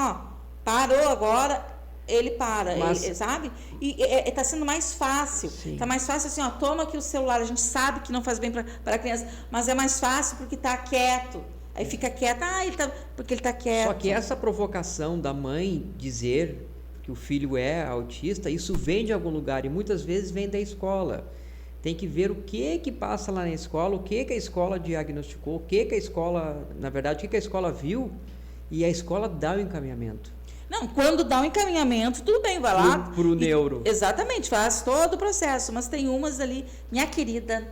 parou agora, ele para, sabe? E está sendo mais fácil. Está mais fácil assim, toma aqui o celular. A gente sabe que não faz bem para a criança, mas é mais fácil porque está quieto. Aí fica quieto, porque ele está quieto. Só que essa provocação da mãe dizer que o filho é autista, isso vem de algum lugar e muitas vezes vem da escola. Tem que ver o que passa lá na escola, o que a escola diagnosticou, o que a escola, na verdade, o que a escola viu, e a escola dá o encaminhamento. Não, quando dá um encaminhamento, tudo bem, vai lá. Pro neuro. Exatamente, faz todo o processo, mas tem umas ali, minha querida,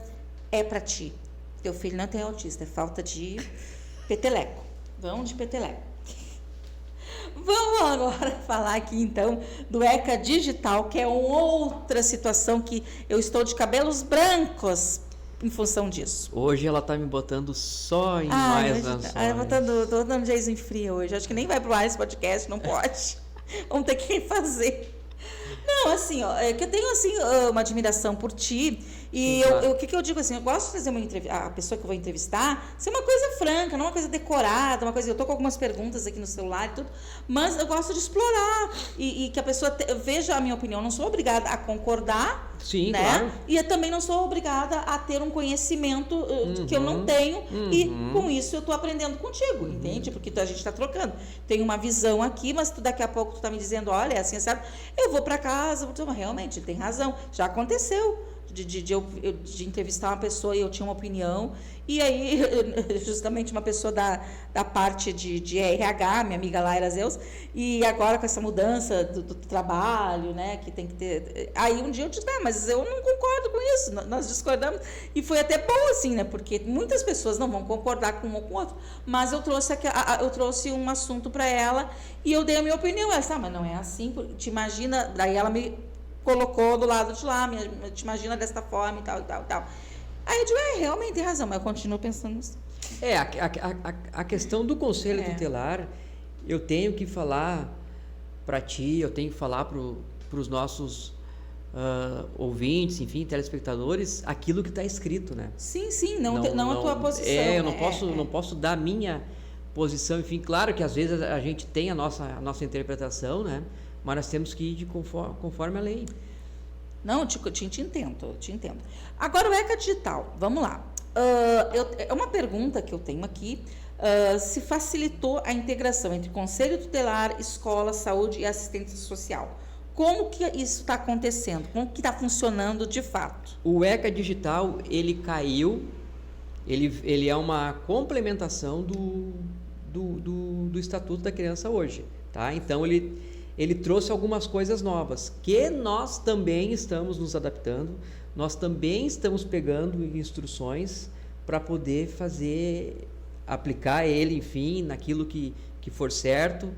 é para ti. Teu filho não tem autista, é falta de peteleco. Vão de peteleco. Vamos agora falar aqui, então, do ECA Digital, que é uma outra situação que eu estou de cabelos brancos em função disso. Hoje ela tá me botando só em mais lençóis. Tô dando Jason fria hoje. Acho que nem vai pro ar esse podcast, não pode. Vamos ter que refazer. Não, assim, ó, é que eu tenho, assim, uma admiração por ti. E Sim, o que eu digo assim, eu gosto de fazer a pessoa que eu vou entrevistar ser uma coisa franca, não uma coisa decorada, uma coisa. Eu tô com algumas perguntas aqui no celular e tudo, mas eu gosto de explorar e que a pessoa veja a minha opinião. Eu não sou obrigada a concordar, sim, né? claro. E eu também não sou obrigada a ter um conhecimento que eu não tenho, e com isso eu tô aprendendo contigo, entende? Porque a gente tá trocando. Tem uma visão aqui, mas daqui a pouco tu tá me dizendo, olha, é assim, sabe? Eu vou para casa, realmente, ele tem razão, já aconteceu. De entrevistar uma pessoa e eu tinha uma opinião, e aí justamente uma pessoa da parte de RH, minha amiga Laira Zeus, e agora com essa mudança do trabalho, né, que tem que ter, aí um dia eu disse, mas eu não concordo com isso, nós discordamos, e foi até bom assim, né, porque muitas pessoas não vão concordar com um ou com o outro, mas eu trouxe um assunto para ela, e eu dei a minha opinião, ela disse, mas não é assim, te imagina, daí ela me colocou do lado de lá, te imagina desta forma e tal, e tal, e tal. Aí eu digo, realmente tem razão, mas eu continuo pensando nisso. A questão do conselho tutelar, eu tenho que falar para ti, eu tenho que falar para os nossos ouvintes, enfim, telespectadores, aquilo que está escrito, né? Sim, não a tua posição. Eu não posso dar a minha posição, enfim, claro que às vezes a gente tem a nossa interpretação, né? Mas nós temos que ir conforme a lei. Não, te entendo. Agora, o ECA Digital, vamos lá. É uma pergunta que eu tenho aqui. Se facilitou a integração entre Conselho Tutelar, Escola, Saúde e Assistência Social. Como que isso está acontecendo? Como que está funcionando de fato? O ECA Digital, ele caiu, ele é uma complementação do Estatuto da Criança hoje. Tá? Então, ele trouxe algumas coisas novas, que nós também estamos nos adaptando, nós também estamos pegando instruções para poder aplicar ele, enfim, naquilo que for certo,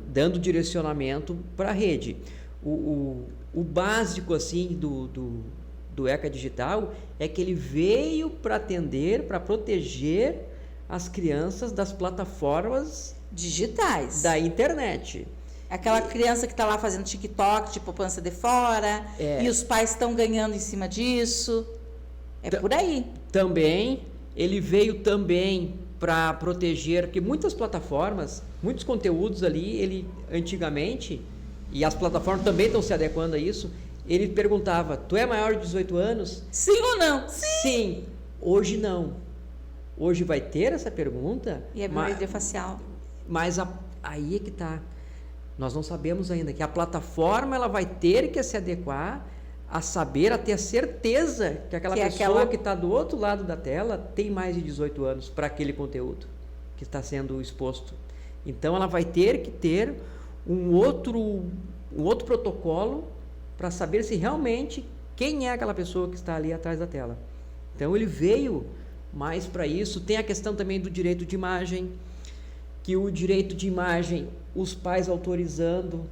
dando direcionamento para a rede. O básico, assim, do ECA Digital é que ele veio para atender, para proteger as crianças das plataformas digitais da internet. Aquela criança que está lá fazendo TikTok, tipo pança de fora, e os pais estão ganhando em cima disso. Por aí. Também, ele veio também para proteger, porque muitas plataformas, muitos conteúdos ali, antigamente, e as plataformas também estão se adequando a isso, ele perguntava, tu é maior de 18 anos? Sim ou não? Sim. Hoje não. Hoje vai ter essa pergunta. E é biometria facial. Mas aí é que está. Nós não sabemos ainda que a plataforma ela vai ter que se adequar a saber, a ter a certeza que aquela pessoa que está do outro lado da tela tem mais de 18 anos para aquele conteúdo que está sendo exposto. Então, ela vai ter que ter um outro protocolo para saber se realmente quem é aquela pessoa que está ali atrás da tela. Então, ele veio mais para isso. Tem a questão também do direito de imagem, que o direito de imagem, os pais autorizando,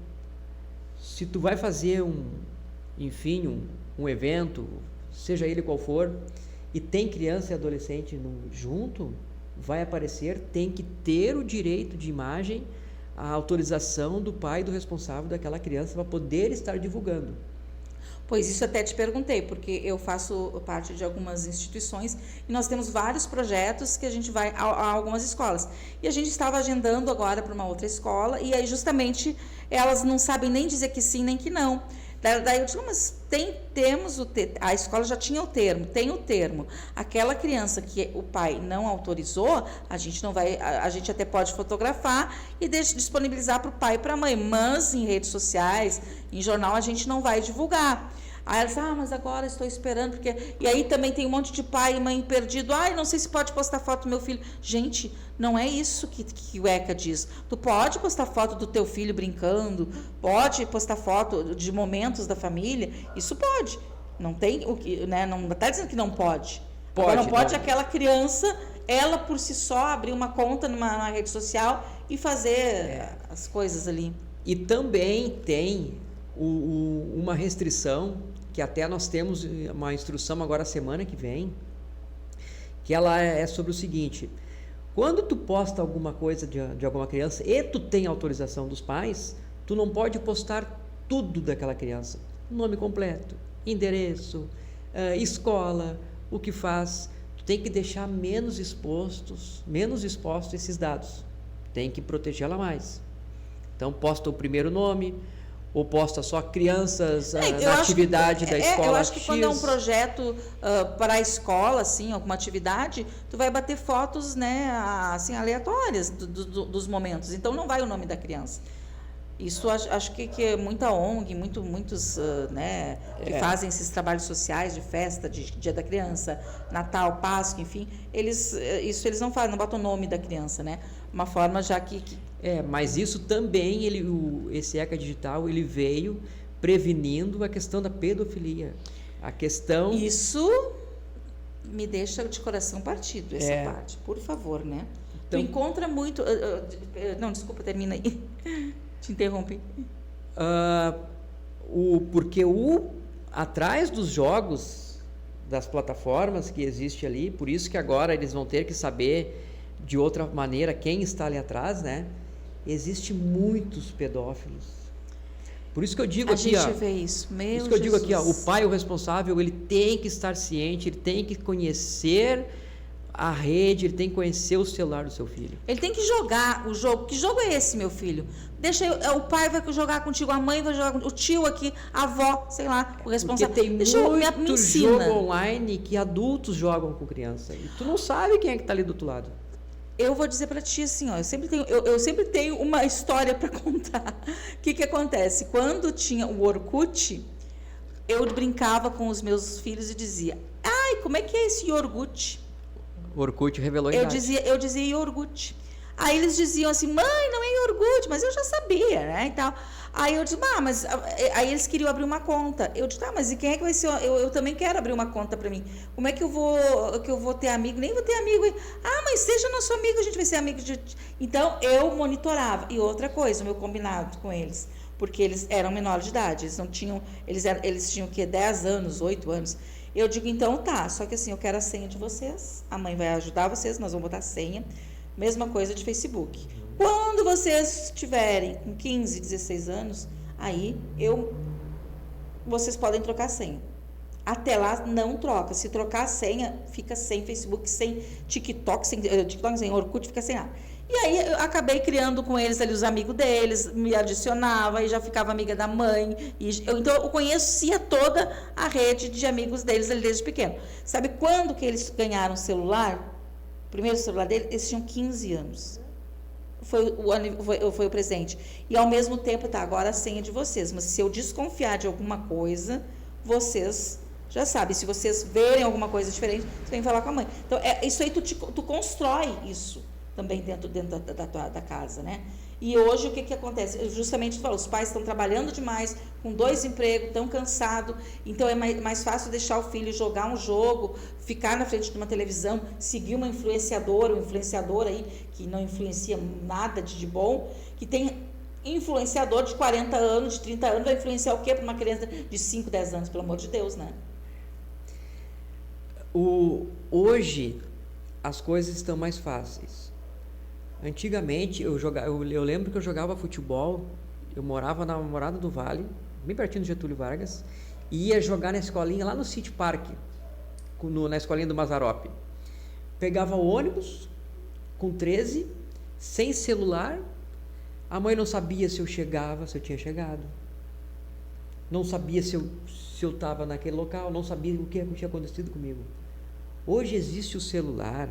se tu vai fazer um evento, seja ele qual for, e tem criança e adolescente junto, vai aparecer, tem que ter o direito de imagem, a autorização do pai e do responsável daquela criança para poder estar divulgando. Pois isso até te perguntei, porque eu faço parte de algumas instituições e nós temos vários projetos que a gente vai a algumas escolas. E a gente estava agendando agora para uma outra escola e aí justamente elas não sabem nem dizer que sim nem que não. Daí eu digo, mas a escola já tinha tem o termo. Aquela criança que o pai não autorizou, a gente até pode fotografar e disponibilizar para o pai e para a mãe, mas em redes sociais, em jornal, a gente não vai divulgar. Aí ela disse, mas agora estou esperando, porque... E aí também tem um monte de pai e mãe perdido, não sei se pode postar foto do meu filho. Gente, não é isso que o ECA diz. Tu pode postar foto do teu filho brincando, pode postar foto de momentos da família, isso pode. Não tem o que, né? Não está dizendo que não pode. Agora não pode aquela criança ela por si só abrir uma conta numa rede social e fazer as coisas ali. E também tem uma restrição, que até nós temos uma instrução agora semana que vem, que ela é sobre o seguinte: quando tu posta alguma coisa de alguma criança e tu tem autorização dos pais, tu não pode postar tudo daquela criança. Nome completo, endereço, escola, o que faz. Tu tem que deixar menos expostos esses dados. Tem que protegê-la mais. Então, posta o primeiro nome, ou posta só crianças na atividade da escola. Eu acho que X. quando é um projeto para a escola, assim, alguma atividade, tu vai bater fotos, né, assim, aleatórias dos momentos. Então, não vai o nome da criança. Isso acho que é muita ONG, muitos né, que fazem esses trabalhos sociais de festa, de Dia da Criança, Natal, Páscoa, enfim, eles não fazem, não botam o nome da criança, né? Uma forma já que... mas isso também, esse ECA Digital, ele veio prevenindo a questão da pedofilia. A questão... Isso me deixa de coração partido, essa parte, por favor, né? Então, tu encontra muito... não, desculpa, termina aí. Te interrompi. Porque atrás dos jogos, das plataformas que existe ali, por isso que agora eles vão ter que saber de outra maneira quem está ali atrás, né? Existe muitos pedófilos. Por isso que eu digo a gente vê isso, meu Por isso que eu digo aqui, Jesus. o pai, o responsável, ele tem que estar ciente, ele tem que conhecer a rede, ele tem que conhecer o celular do seu filho. Ele tem que jogar o jogo. Que jogo é esse, meu filho? Deixa o pai vai jogar contigo, a mãe vai jogar contigo, o tio aqui, a avó, sei lá, o responsável. Porque tem me muito ensina. jogo online que adultos jogam com criança. E tu não sabe quem é que está ali do outro lado. Eu vou dizer para ti assim, ó, eu sempre tenho uma história para contar. O que acontece? Quando tinha o Orkut, eu brincava com os meus filhos e dizia: ai, como é que é esse iogurte? O Orkut revelou a idade. Eu dizia iogurte. Aí eles diziam assim: mãe, não é iogurte, mas eu já sabia, né, e tal. Aí eu disse: mas... Aí eles queriam abrir uma conta. Eu disse: mas e quem é que vai ser? Eu também quero abrir uma conta para mim. Como é que eu vou ter amigo? Nem vou ter amigo. Mas seja nosso amigo, a gente vai ser amigo de... Então, eu monitorava. E outra coisa, o meu combinado com eles, porque eles eram menores de idade, eles não tinham... Eles tinham o quê? 10 anos, 8 anos. Eu digo: então tá, só que assim, eu quero a senha de vocês, a mãe vai ajudar vocês, nós vamos botar a senha. Mesma coisa de Facebook. Quando vocês estiverem com 15, 16 anos, aí vocês podem trocar a senha. Até lá, não troca. Se trocar a senha, fica sem Facebook, sem TikTok, sem Orkut, fica sem nada. E aí, eu acabei criando com eles ali os amigos deles, me adicionava e já ficava amiga da mãe. Então, eu conhecia toda a rede de amigos deles ali desde pequeno. Sabe quando que eles ganharam o celular? O primeiro celular dele, eles tinham 15 anos. Foi o presente. E ao mesmo tempo, tá, agora a senha de vocês. Mas se eu desconfiar de alguma coisa, vocês já sabem. Se vocês verem alguma coisa diferente, você vem falar com a mãe. Então, isso aí tu constrói isso também dentro da casa, né? E hoje o que acontece? Justamente tu falou, os pais estão trabalhando demais, com 2 empregos, estão cansados, então é mais fácil deixar o filho jogar um jogo, ficar na frente de uma televisão, seguir uma influenciadora, um influenciador aí, que não influencia nada de bom, que tem influenciador de 40 anos, de 30 anos, vai influenciar o quê para uma criança de 5, 10 anos, pelo amor de Deus, né? Hoje, as coisas estão mais fáceis. Antigamente, eu lembro que eu jogava futebol, eu morava na Morada do Vale, bem pertinho do Getúlio Vargas, e ia jogar na escolinha lá no City Park, na escolinha do Mazzaropi. Pegava o ônibus, com 13, sem celular, a mãe não sabia se eu tinha chegado, não sabia se eu estava naquele local, não sabia o que tinha acontecido comigo. Hoje existe o celular,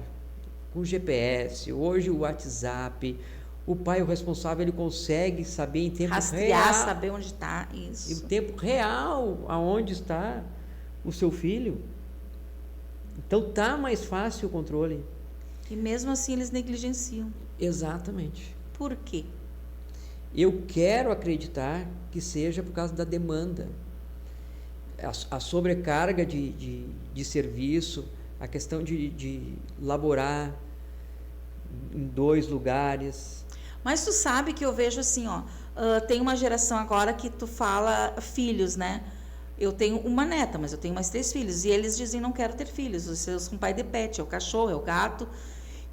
com GPS, hoje o WhatsApp, o pai, o responsável, ele consegue saber em tempo rastrear, real, saber onde está, isso. Em tempo real, aonde está o seu filho. Então tá mais fácil o controle. E mesmo assim eles negligenciam. Exatamente. Por quê? Eu quero acreditar que seja por causa da demanda. A sobrecarga de serviço, a questão de laborar em 2 lugares. Mas tu sabe que eu vejo assim, ó, tem uma geração agora que tu fala filhos, né? Eu tenho uma neta, mas eu tenho mais 3 filhos. E eles dizem, não quero ter filhos. Os seus com pai de pet, é o cachorro, é o gato.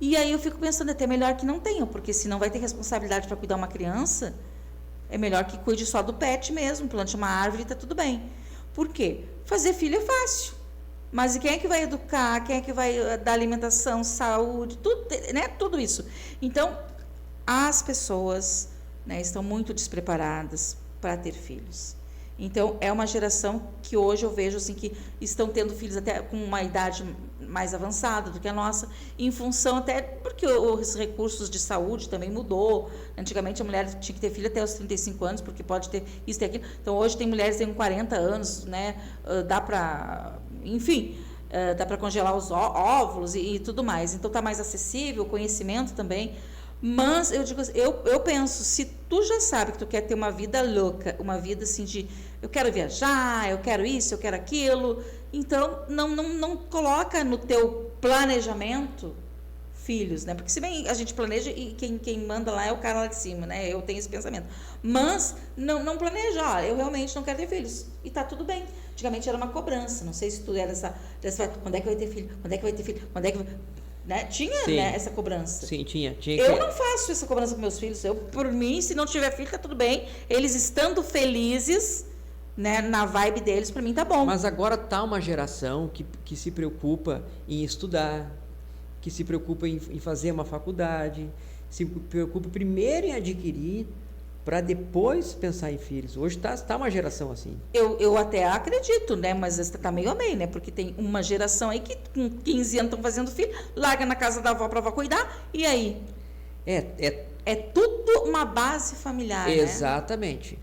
E aí eu fico pensando, até melhor que não tenham, porque se não vai ter responsabilidade para cuidar uma criança, é melhor que cuide só do pet mesmo, plante uma árvore e tá tudo bem. Por quê? Fazer filho é fácil. Mas e quem é que vai educar? Quem é que vai dar alimentação, saúde, tudo, né? Tudo isso. Então, as pessoas, né, estão muito despreparadas para ter filhos. Então, é uma geração que hoje eu vejo assim, que estão tendo filhos até com uma idade mais avançada do que a nossa, em função até porque os recursos de saúde também mudou. Antigamente a mulher tinha que ter filho até os 35 anos, porque pode ter isso e aquilo. Então, hoje tem mulheres que têm 40 anos, né? Dá para, enfim, dá para congelar os óvulos e tudo mais. Então, está mais acessível, o conhecimento também. Mas eu digo assim, eu penso, se tu já sabe que tu quer ter uma vida louca, uma vida assim de eu quero viajar, eu quero isso, eu quero aquilo, então não coloca no teu planejamento filhos, né? Porque se bem a gente planeja e quem manda lá é o cara lá de cima, né? Eu tenho esse pensamento. Mas não planeja, ó, eu realmente não quero ter filhos. E tá tudo bem. Antigamente era uma cobrança, não sei se tu era dessa quando é que vai ter filho? Quando é que vai ter filho? Quando é que vai... Né? Tinha, né, essa cobrança. Sim, tinha eu não faço essa cobrança com meus filhos. Eu, por mim, se não tiver filho, tá tudo bem. Eles estando felizes, né, na vibe deles, para mim tá bom. Mas agora tá uma geração que se preocupa em estudar, que se preocupa em fazer uma faculdade, se preocupa primeiro em adquirir para depois pensar em filhos. Hoje tá uma geração assim. Eu até acredito, né? Mas está meio a meio, né? Porque tem uma geração aí que com 15 anos estão fazendo filho, larga na casa da avó para a avó cuidar, e aí? É tudo uma base familiar, exatamente, né?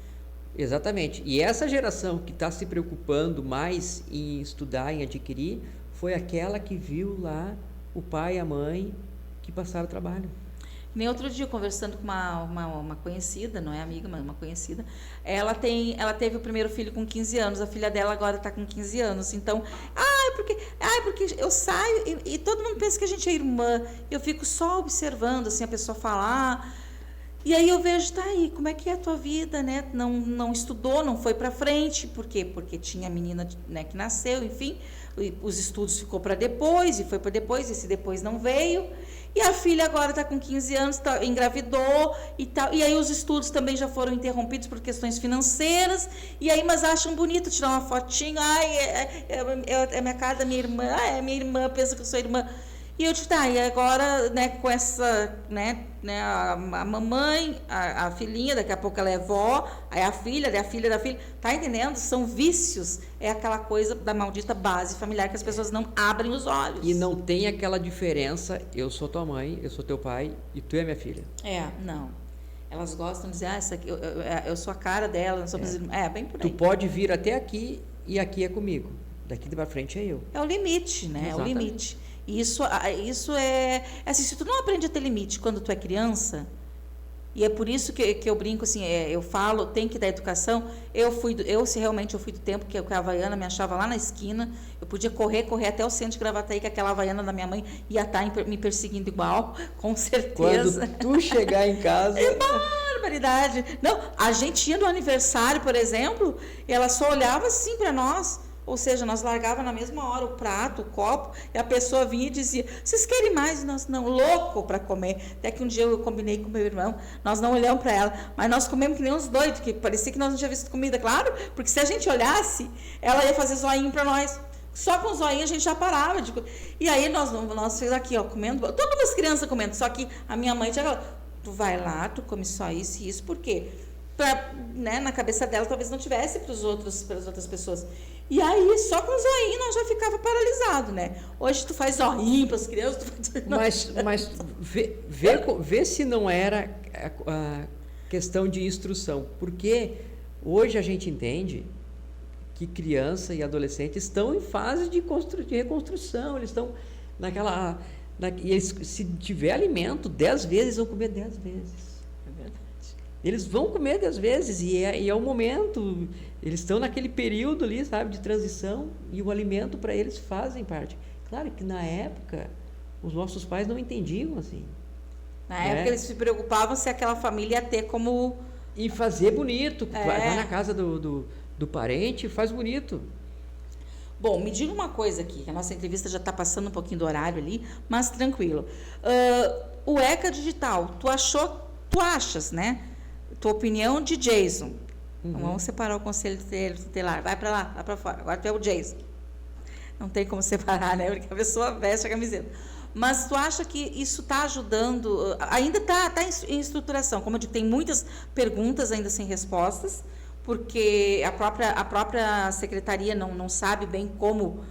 Exatamente. E essa geração que está se preocupando mais em estudar, em adquirir, foi aquela que viu lá o pai e a mãe que passaram trabalho. Nem outro dia, conversando com uma conhecida, não é amiga, mas uma conhecida, ela teve o primeiro filho com 15 anos, a filha dela agora está com 15 anos, então, porque eu saio e todo mundo pensa que a gente é irmã, eu fico só observando, assim, a pessoa falar, e aí eu vejo, tá aí, como é que é a tua vida, né? Não estudou, não foi para frente, por quê? Porque tinha a menina, né, que nasceu, enfim, os estudos ficou para depois, e foi para depois, esse depois não veio. E a filha agora está com 15 anos, engravidou e tal. E aí os estudos também já foram interrompidos por questões financeiras. E aí, mas acham bonito tirar uma fotinho. Ai, é a minha cara da minha irmã. Ai, é minha irmã, pensa que eu sou irmã. E eu digo, tá, e agora, né, com essa, né a mamãe, a filhinha, daqui a pouco ela é vó, aí a filha da filha, tá entendendo? São vícios, é aquela coisa da maldita base familiar que as pessoas não abrem os olhos. E não tem aquela diferença, eu sou tua mãe, eu sou teu pai e tu é minha filha. Não. Elas gostam de dizer, essa aqui, eu sou a cara dela, não sou bem por aí. Tu pode vir até aqui e aqui é comigo, daqui para frente é eu. É o limite, né? Exatamente. É o limite. Isso é assim, se tu não aprende a ter limite quando tu é criança, e é por isso que eu brinco assim, eu falo, tem que dar educação. Se realmente eu fui do tempo que a Havaiana me achava lá na esquina, eu podia correr até o centro de Gravataí, que aquela Havaiana da minha mãe ia estar me perseguindo igual, com certeza. Quando tu chegar em casa... É barbaridade. Não, a gente ia no aniversário, por exemplo, e ela só olhava assim para nós. Ou seja, nós largava na mesma hora o prato, o copo, e a pessoa vinha e dizia, vocês querem mais? Nós não, louco para comer. Até que um dia eu combinei com meu irmão, nós não olhamos para ela, mas nós comemos que nem uns doidos, que parecia que nós não tínhamos visto comida, claro, porque se a gente olhasse, ela ia fazer zoinho para nós. Só com o zoinho a gente já parava. E aí nós fizemos aqui, ó, comendo, todas as crianças comendo, só que a minha mãe tinha falado, tu vai lá, tu come só isso e isso, por quê? Né, na cabeça dela talvez não tivesse para as outras pessoas. E aí, só com o zoinho nós já ficava paralisado, né? Hoje tu faz zoinho para as crianças. Mas vê se não era a questão de instrução. Porque hoje a gente entende que criança e adolescente estão em fase de reconstrução. Eles estão naquela... se tiver alimento, 10 vezes vão comer 10 vezes. Eles vão comer 10 vezes e é o momento, eles estão naquele período ali, sabe, de transição, e o alimento para eles fazem parte. Claro que na época os nossos pais não entendiam assim. Na época eles se preocupavam se aquela família ia ter como... E fazer bonito. Vai na casa do parente, faz bonito. Bom, me diga uma coisa aqui, que a nossa entrevista já está passando um pouquinho do horário ali, mas tranquilo. O ECA Digital, tu achas, né? Tua opinião de Jason. Então, vamos separar o conselho tutelar. Vai para lá, vai para fora. Agora tu é o Jason. Não tem como separar, né? Porque a pessoa veste a camiseta. Mas tu acha que isso está ajudando? Ainda está em estruturação. Como eu digo, tem muitas perguntas ainda sem respostas, porque a própria secretaria não sabe bem como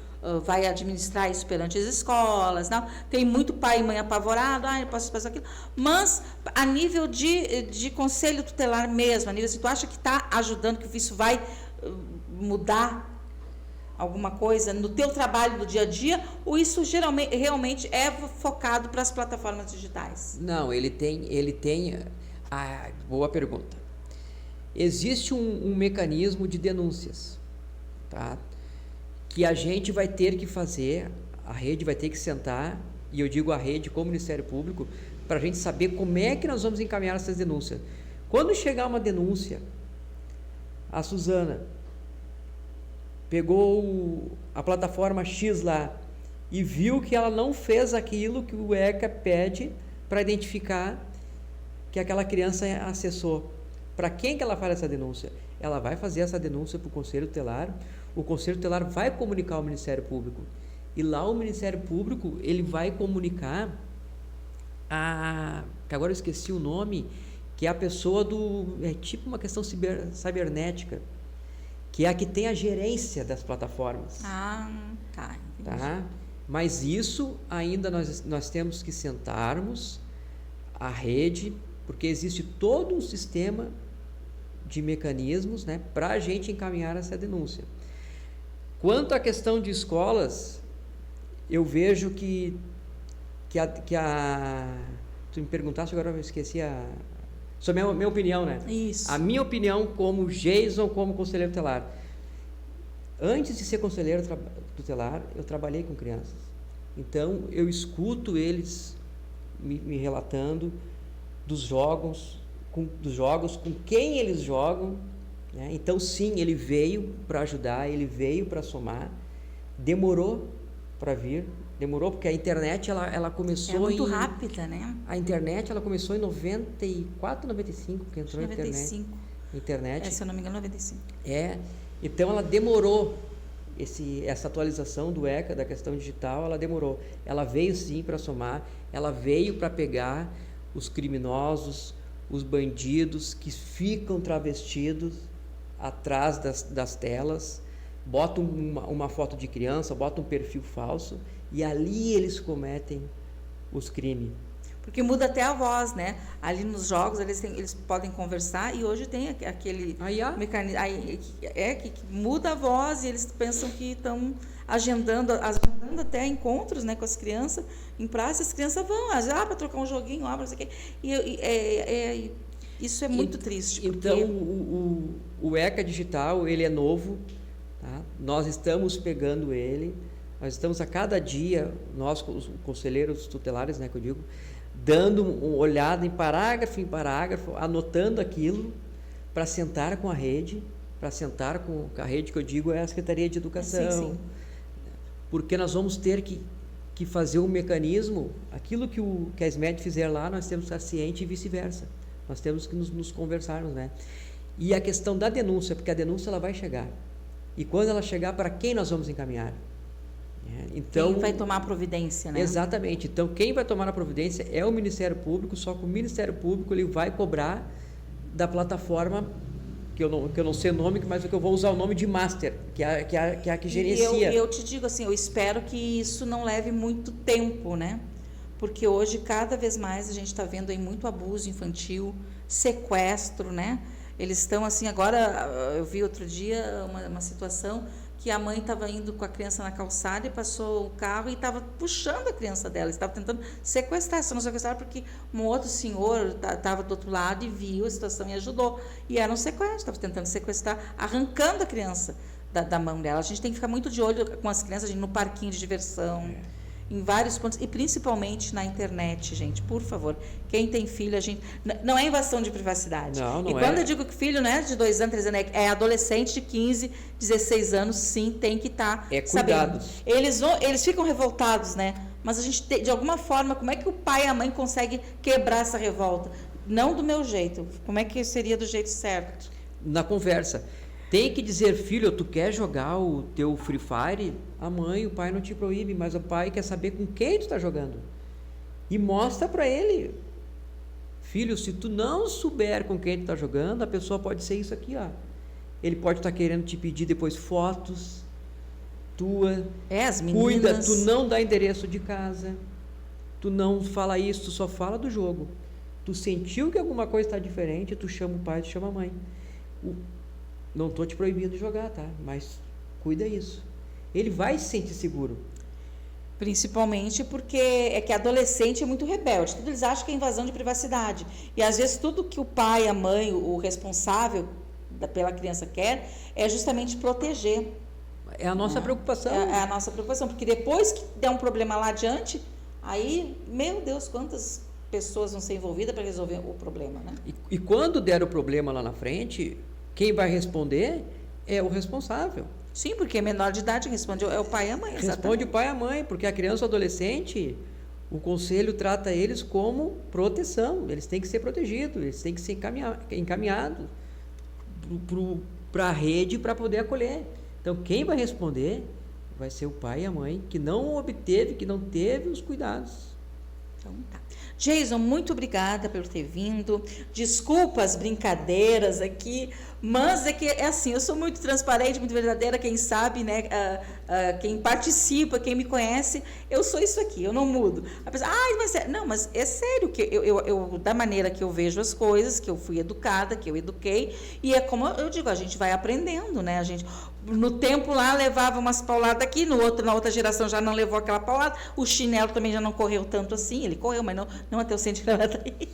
vai administrar isso perante as escolas. Não. Tem muito pai e mãe apavorado, eu posso fazer aquilo. Mas, a nível de conselho tutelar mesmo, a nível, se tu acha que está ajudando, que isso vai mudar alguma coisa no teu trabalho do dia a dia, ou isso realmente é focado para as plataformas digitais? Não, ele tem boa pergunta. Existe um mecanismo de denúncias, tá? Que a gente vai ter que fazer, a rede vai ter que sentar, e eu digo a rede como Ministério Público, para a gente saber como é que nós vamos encaminhar essas denúncias. Quando chegar uma denúncia, a Suzana pegou a plataforma X lá e viu que ela não fez aquilo que o ECA pede para identificar que aquela criança acessou. Para quem que ela faz essa denúncia? Ela vai fazer essa denúncia para o Conselho Tutelar, o Conselho Tutelar vai comunicar ao Ministério Público, e lá o Ministério Público ele vai comunicar que agora eu esqueci o nome, que é a pessoa é tipo uma questão cibernética, que é a que tem a gerência das plataformas. Tá. Tá? Mas isso ainda nós temos que sentarmos a rede, porque existe todo um sistema de mecanismos, né, para a gente encaminhar essa denúncia. Quanto à questão de escolas, eu vejo que tu me perguntaste, agora eu esqueci sobre a minha opinião, né? Isso. A minha opinião como Jason, como conselheiro tutelar. Antes de ser conselheiro tutelar, eu trabalhei com crianças. Então, eu escuto eles me relatando dos jogos, com quem eles jogam, né? Então, sim, ele veio para ajudar, ele veio para somar, demorou para vir, porque a internet ela começou muito rápida, né? A internet ela começou em 94, 95, que entrou 95. Internet. Se eu não me engano, 95. Então ela demorou essa atualização do ECA, da questão digital, ela demorou. Ela veio sim para somar, ela veio para pegar os criminosos, os bandidos que ficam travestidos atrás das telas, botam uma foto de criança, botam um perfil falso e ali eles cometem os crimes. Porque muda até a voz, né? Ali nos jogos eles podem conversar e hoje tem aquele mecanismo que muda a voz e eles pensam que estão agendando até encontros, né, com as crianças em praça. As crianças vão para trocar um joguinho, não sei o quê. E isso é muito triste. Então o ECA Digital ele é novo, tá? Nós estamos pegando ele, nós estamos a cada dia, nós os conselheiros tutelares, né, que eu digo, dando uma olhada em parágrafo, anotando aquilo para sentar com a rede, que a rede que eu digo é a Secretaria de Educação. Sim. Porque nós vamos ter que fazer um mecanismo, aquilo que a SMED fizer lá, nós temos que estar cientes e vice-versa. Nós temos que nos conversarmos, né? E a questão da denúncia, porque a denúncia ela vai chegar. E quando ela chegar, para quem nós vamos encaminhar? Então, quem vai tomar a providência, né? Exatamente. Então, quem vai tomar a providência é o Ministério Público, só que o Ministério Público ele vai cobrar da plataforma, que eu não sei o nome, mas que eu vou usar o nome de Master, que é a que gerencia. Eu te digo assim, eu espero que isso não leve muito tempo, né? Porque hoje, cada vez mais, a gente está vendo aí muito abuso infantil, sequestro, né? Eles estão assim, agora, eu vi outro dia uma situação que a mãe estava indo com a criança na calçada e passou o carro e estava puxando a criança dela, estava tentando sequestrar, só não sequestraram porque um outro senhor estava do outro lado e viu a situação e ajudou. E era um sequestro, estava tentando sequestrar, arrancando a criança da mão dela. A gente tem que ficar muito de olho com as crianças, no parquinho de diversão, em vários pontos, e principalmente na internet, gente, por favor. Quem tem filho, a gente... Não é invasão de privacidade. Não e quando eu digo que filho, né, de 2 anos, 3 anos, é adolescente de 15, 16 anos, sim, tem que estar sabendo. Eles ficam revoltados, né? Mas a gente, de alguma forma, como é que o pai e a mãe conseguem quebrar essa revolta? Não do meu jeito. Como é que seria do jeito certo? Na conversa. Tem que dizer, filho, tu quer jogar o teu Free Fire? A mãe e o pai não te proíbem, mas o pai quer saber com quem tu está jogando. E mostra para ele. Filho, se tu não souber com quem tu está jogando, a pessoa pode ser isso aqui, ó. Ele pode estar querendo te pedir depois fotos tua. As meninas. Cuida, tu não dá endereço de casa. Tu não fala isso, tu só fala do jogo. Tu sentiu que alguma coisa está diferente, tu chama o pai, tu chama a mãe. Não estou te proibindo de jogar, tá? Mas cuida isso. Ele vai se sentir seguro. Principalmente porque é que adolescente é muito rebelde. Tudo eles acham que é invasão de privacidade. E às vezes tudo que o pai, a mãe, o responsável pela criança quer é justamente proteger. É a nossa preocupação. É a nossa preocupação. Porque depois que der um problema lá adiante, aí, meu Deus, quantas pessoas vão ser envolvidas para resolver o problema, né? E quando der o problema lá na frente, quem vai responder é o responsável. Sim, porque é menor de idade responde, é o pai e a mãe. Exatamente. Responde o pai e a mãe, porque a criança ou adolescente, o conselho trata eles como proteção. Eles têm que ser protegidos, eles têm que ser encaminhados para a rede para poder acolher. Então, quem vai responder vai ser o pai e a mãe que não teve os cuidados. Então, tá. Jason, muito obrigada por ter vindo. Desculpa as brincadeiras aqui, mas é que é assim, eu sou muito transparente, muito verdadeira, quem sabe, né? Quem participa, quem me conhece, eu sou isso aqui, eu não mudo. A pessoa, mas é sério, que eu da maneira que eu vejo as coisas, que eu fui educada, que eu eduquei, e é como eu digo, a gente vai aprendendo, né? A gente, no tempo lá, levava umas pauladas aqui, na outra geração já não levou aquela paulada, o chinelo também já não correu tanto assim, ele correu, mas não até o 100 aí,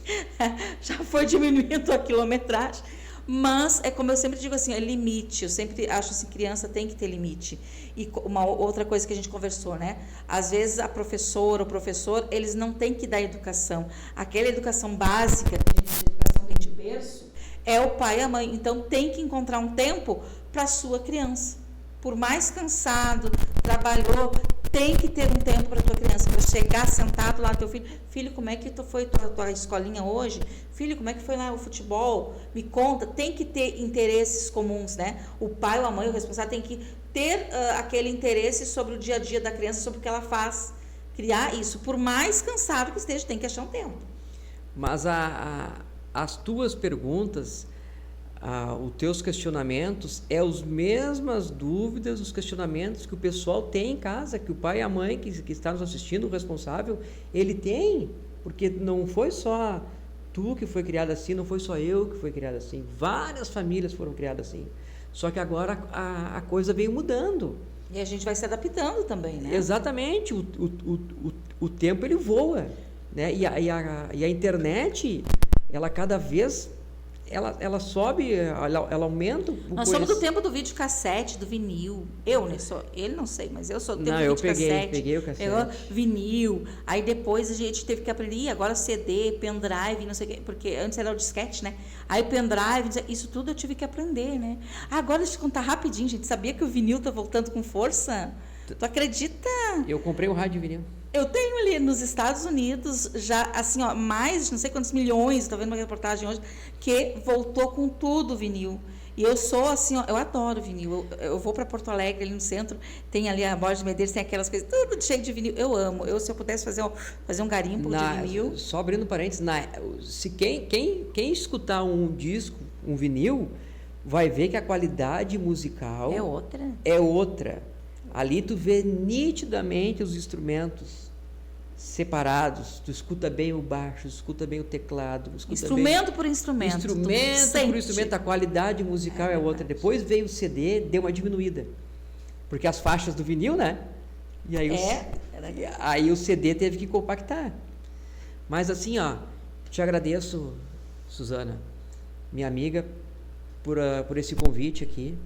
já foi diminuindo a quilometragem. Mas é como eu sempre digo assim, é limite. Eu sempre acho assim, criança tem que ter limite. E uma outra coisa que a gente conversou, né? Às vezes a professora, o professor, eles não têm que dar educação. Aquela educação básica, educação vem de berço, é o pai e a mãe. Então tem que encontrar um tempo para a sua criança. Por mais cansado, trabalhou, tem que ter um tempo para a tua criança, para chegar sentado lá no teu filho. Filho, como é que foi tua escolinha hoje? Filho, como é que foi lá o futebol? Me conta. Tem que ter interesses comuns, né? O pai ou a mãe, o responsável, tem que ter aquele interesse sobre o dia a dia da criança, sobre o que ela faz. Criar isso. Por mais cansado que esteja, tem que achar um tempo. Mas as tuas perguntas, os teus questionamentos, as mesmas dúvidas, os questionamentos que o pessoal tem em casa, que o pai e a mãe que está nos assistindo, o responsável, ele tem, porque não foi só tu que foi criada assim, não foi só eu que fui criada assim, várias famílias foram criadas assim, só que agora a coisa veio mudando. E a gente vai se adaptando também, né? Exatamente, o tempo ele voa, né? E a internet, ela cada vez... Ela sobe, ela aumenta. Nós somos do tempo do videocassete, do vinil. Eu, né? Ele não sei, mas eu sou do tempo do videocassete. Peguei o cassete. Vinil. Aí depois a gente teve que aprender, agora CD, pendrive, não sei o quê, porque antes era o disquete, né? Aí pendrive, isso tudo eu tive que aprender, né? Agora deixa eu te contar rapidinho, gente. Sabia que o vinil tá voltando com força? Tu acredita? Eu comprei um rádio vinil. Eu tenho ali nos Estados Unidos já, assim, ó, mais de não sei quantos milhões, estou vendo uma reportagem hoje, que voltou com tudo o vinil. E eu sou assim, ó, eu adoro vinil. Eu vou para Porto Alegre, ali no centro, tem ali a Borges de Medeiros, tem aquelas coisas, tudo cheio de vinil. Eu amo. Se eu pudesse fazer um garimpo de vinil... Só abrindo parênteses, se quem escutar um disco, um vinil, vai ver que a qualidade musical... É outra. Ali tu vê nitidamente os instrumentos separados, tu escuta bem o baixo, escuta bem o teclado, instrumento por instrumento. A qualidade musical é outra. Depois veio o CD, deu uma diminuída. Porque as faixas do vinil, né? E aí, aí o CD teve que compactar. Mas assim, ó, te agradeço, Suzana, minha amiga, por esse convite aqui,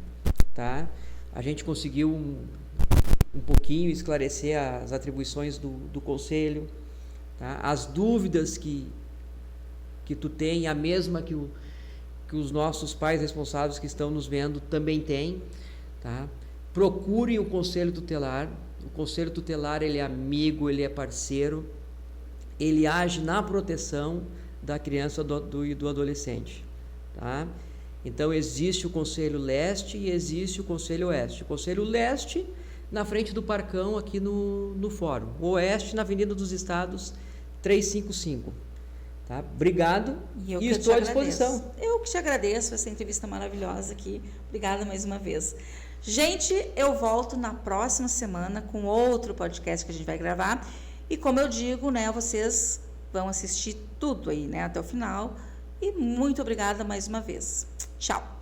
tá? a gente conseguiu um pouquinho esclarecer as atribuições do Conselho, tá? As dúvidas que tu tem, a mesma que os nossos pais responsáveis que estão nos vendo também têm, tá? Procurem o Conselho Tutelar. O Conselho Tutelar, ele é amigo, ele é parceiro, ele age na proteção da criança e do adolescente, tá? Então, existe o Conselho Leste e existe o Conselho Oeste. O Conselho Leste, na frente do Parcão, aqui no Fórum. O Oeste, na Avenida dos Estados, 355. Tá? Obrigado e estou à disposição. Eu que te agradeço essa entrevista maravilhosa aqui. Obrigada mais uma vez. Gente, eu volto na próxima semana com outro podcast que a gente vai gravar. E como eu digo, né, vocês vão assistir tudo aí, né, até o final. E muito obrigada mais uma vez. Tchau.